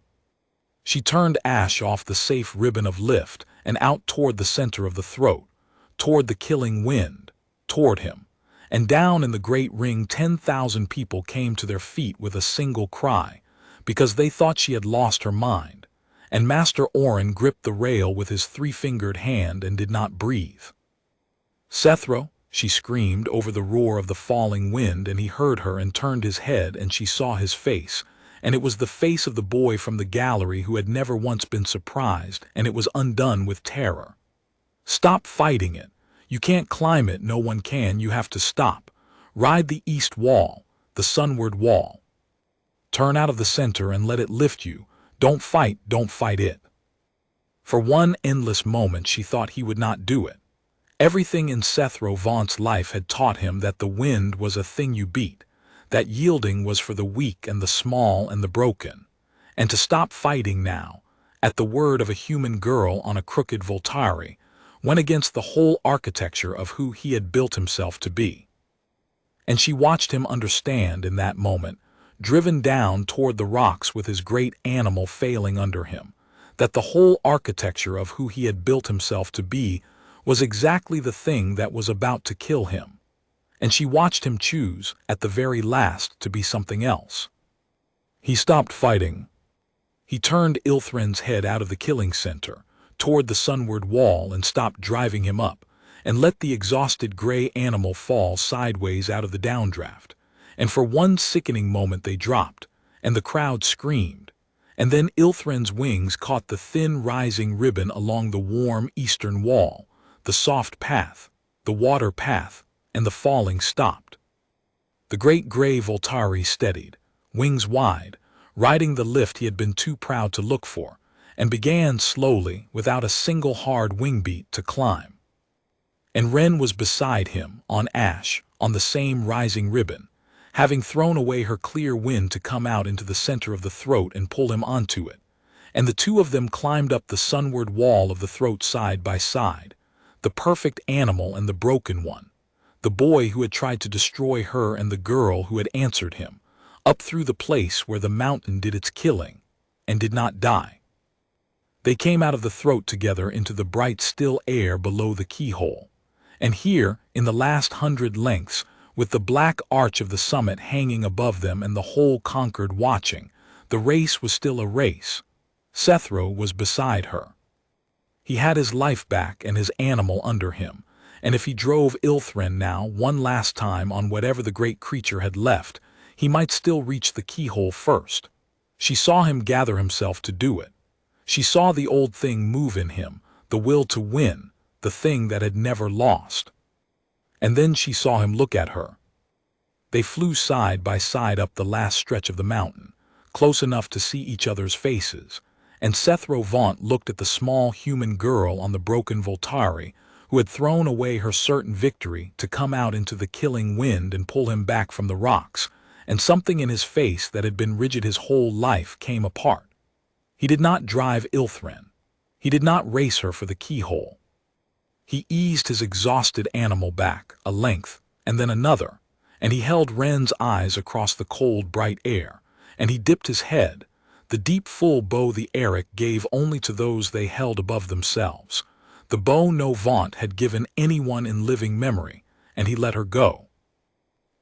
She turned Ash off the safe ribbon of lift and out toward the center of the throat, toward the killing wind, toward him. And down in the great ring 10,000 people came to their feet with a single cry, because they thought she had lost her mind, and Master Orin gripped the rail with his three-fingered hand and did not breathe. "Sethro," she screamed over the roar of the falling wind, and he heard her and turned his head, and she saw his face, and it was the face of the boy from the gallery who had never once been surprised, and it was undone with terror. "Stop fighting it. You can't climb it, no one can, you have to stop. Ride the east wall, the sunward wall. Turn out of the center and let it lift you. Don't fight it." For one endless moment she thought he would not do it. Everything in Sethro Vaunt's life had taught him that the wind was a thing you beat, that yielding was for the weak and the small and the broken, and to stop fighting now, at the word of a human girl on a crooked voltari, went against the whole architecture of who he had built himself to be. And she watched him understand in that moment, driven down toward the rocks with his great animal failing under him, that the whole architecture of who he had built himself to be was exactly the thing that was about to kill him. And she watched him choose, at the very last, to be something else. He stopped fighting. He turned Ilthren's head out of the killing center, toward the sunward wall, and stopped driving him up, and let the exhausted gray animal fall sideways out of the downdraft. And for one sickening moment they dropped, and the crowd screamed, and then Ilthren's wings caught the thin rising ribbon along the warm eastern wall, the soft path, the water path, and the falling stopped. The great gray voltari steadied, wings wide, riding the lift he had been too proud to look for, and began slowly, without a single hard wing beat, to climb. And Wren was beside him, on ash, on the same rising ribbon, having thrown away her clear wind to come out into the center of the throat and pull him onto it, and the two of them climbed up the sunward wall of the throat side by side, the perfect animal and the broken one, the boy who had tried to destroy her and the girl who had answered him, up through the place where the mountain did its killing, and did not die. They came out of the throat together into the bright still air below the keyhole, and here, in the last 100 lengths, with the black arch of the summit hanging above them and the whole Concord watching, the race was still a race. Sethro was beside her. He had his life back and his animal under him, and if he drove Ilthren now one last time on whatever the great creature had left, he might still reach the keyhole first. She saw him gather himself to do it. She saw the old thing move in him, the will to win, the thing that had never lost. And then she saw him look at her. They flew side by side up the last stretch of the mountain, close enough to see each other's faces, and Sethro Vaunt looked at the small human girl on the broken voltari who had thrown away her certain victory to come out into the killing wind and pull him back from the rocks, and something in his face that had been rigid his whole life came apart. He did not drive Ilthren. He did not race her for the keyhole. He eased his exhausted animal back, a length, and then another, and he held Wren's eyes across the cold, bright air, and he dipped his head, the deep full bow the Eric gave only to those they held above themselves, the bow no Vaunt had given anyone in living memory, and he let her go.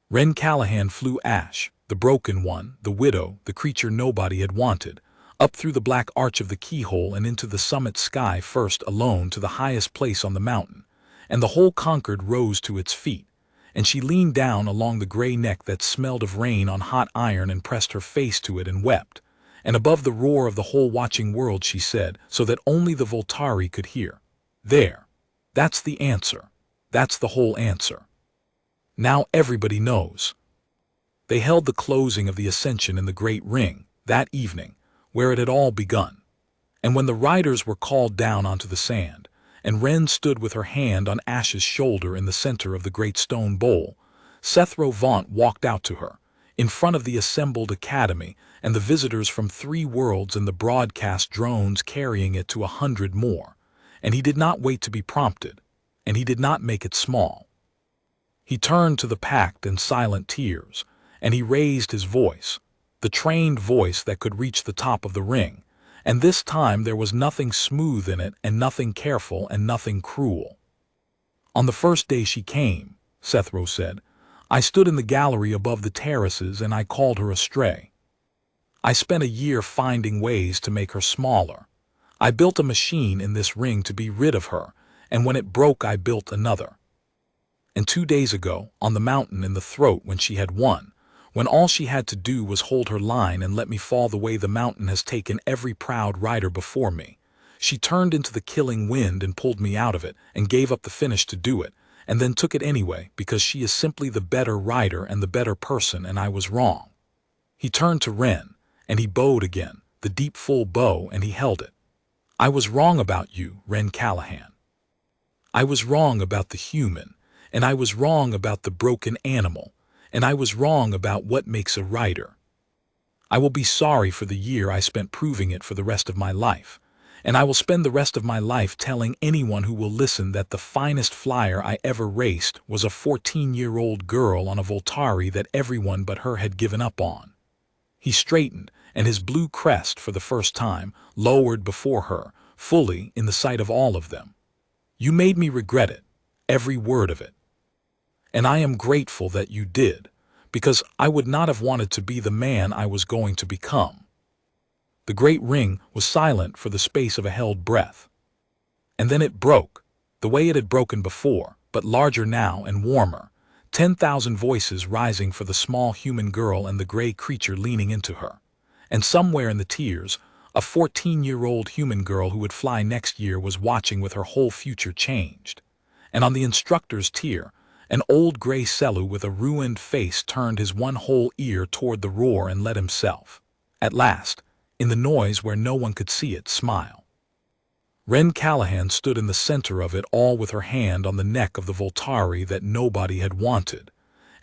Wren Callahan flew ash, the broken one, the widow, the creature nobody had wanted, up through the black arch of the keyhole and into the summit sky first alone to the highest place on the mountain, and the whole Concord rose to its feet, and she leaned down along the gray neck that smelled of rain on hot iron and pressed her face to it and wept, and above the roar of the whole watching world she said, so that only the voltari could hear, "There, that's the answer, that's the whole answer. Now everybody knows." They held the closing of the ascension in the great ring, that evening, where it had all begun. And when the riders were called down onto the sand, and Wren stood with her hand on Ash's shoulder in the center of the great stone bowl, Sethro Vaunt walked out to her, in front of the assembled academy and the visitors from 3 worlds and the broadcast drones carrying it to 100 more, and he did not wait to be prompted, and he did not make it small. He turned to the packed and silent tears, and he raised his voice, the trained voice that could reach the top of the ring, and this time there was nothing smooth in it and nothing careful and nothing cruel. On the first day she came, Sethro said, I stood in the gallery above the terraces and I called her a stray. I spent a year finding ways to make her smaller. I built a machine in this ring to be rid of her, and when it broke I built another. And 2 days ago, on the mountain in the throat when she had won, when all she had to do was hold her line and let me fall the way the mountain has taken every proud rider before me, she turned into the killing wind and pulled me out of it and gave up the finish to do it, and then took it anyway because she is simply the better rider and the better person, and I was wrong. He turned to Wren, and he bowed again, the deep full bow, and he held it. I was wrong about you, Wren Callahan. I was wrong about the human, and I was wrong about the broken animal, and I was wrong about what makes a rider. I will be sorry for the year I spent proving it for the rest of my life, and I will spend the rest of my life telling anyone who will listen that the finest flyer I ever raced was a 14-year-old girl on a voltari that everyone but her had given up on. He straightened, and his blue crest, for the first time, lowered before her, fully in the sight of all of them. You made me regret it, every word of it. And I am grateful that you did, because I would not have wanted to be the man I was going to become. The great ring was silent for the space of a held breath. And then it broke, the way it had broken before, but larger now and warmer, 10,000 voices rising for the small human girl and the gray creature leaning into her. And somewhere in the tears, a 14-year-old human girl who would fly next year was watching with her whole future changed. And on the instructor's tier, an old gray Selu with a ruined face turned his one whole ear toward the roar and let himself, at last, in the noise where no one could see it, smile. Wren Callahan stood in the center of it all with her hand on the neck of the voltari that nobody had wanted,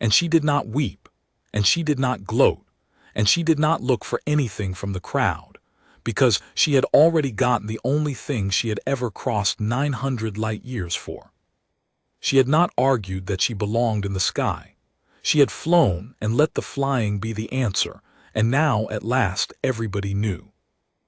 and she did not weep, and she did not gloat, and she did not look for anything from the crowd, because she had already gotten the only thing she had ever crossed 900 light years for. She had not argued that she belonged in the sky. She had flown and let the flying be the answer, and now at last everybody knew.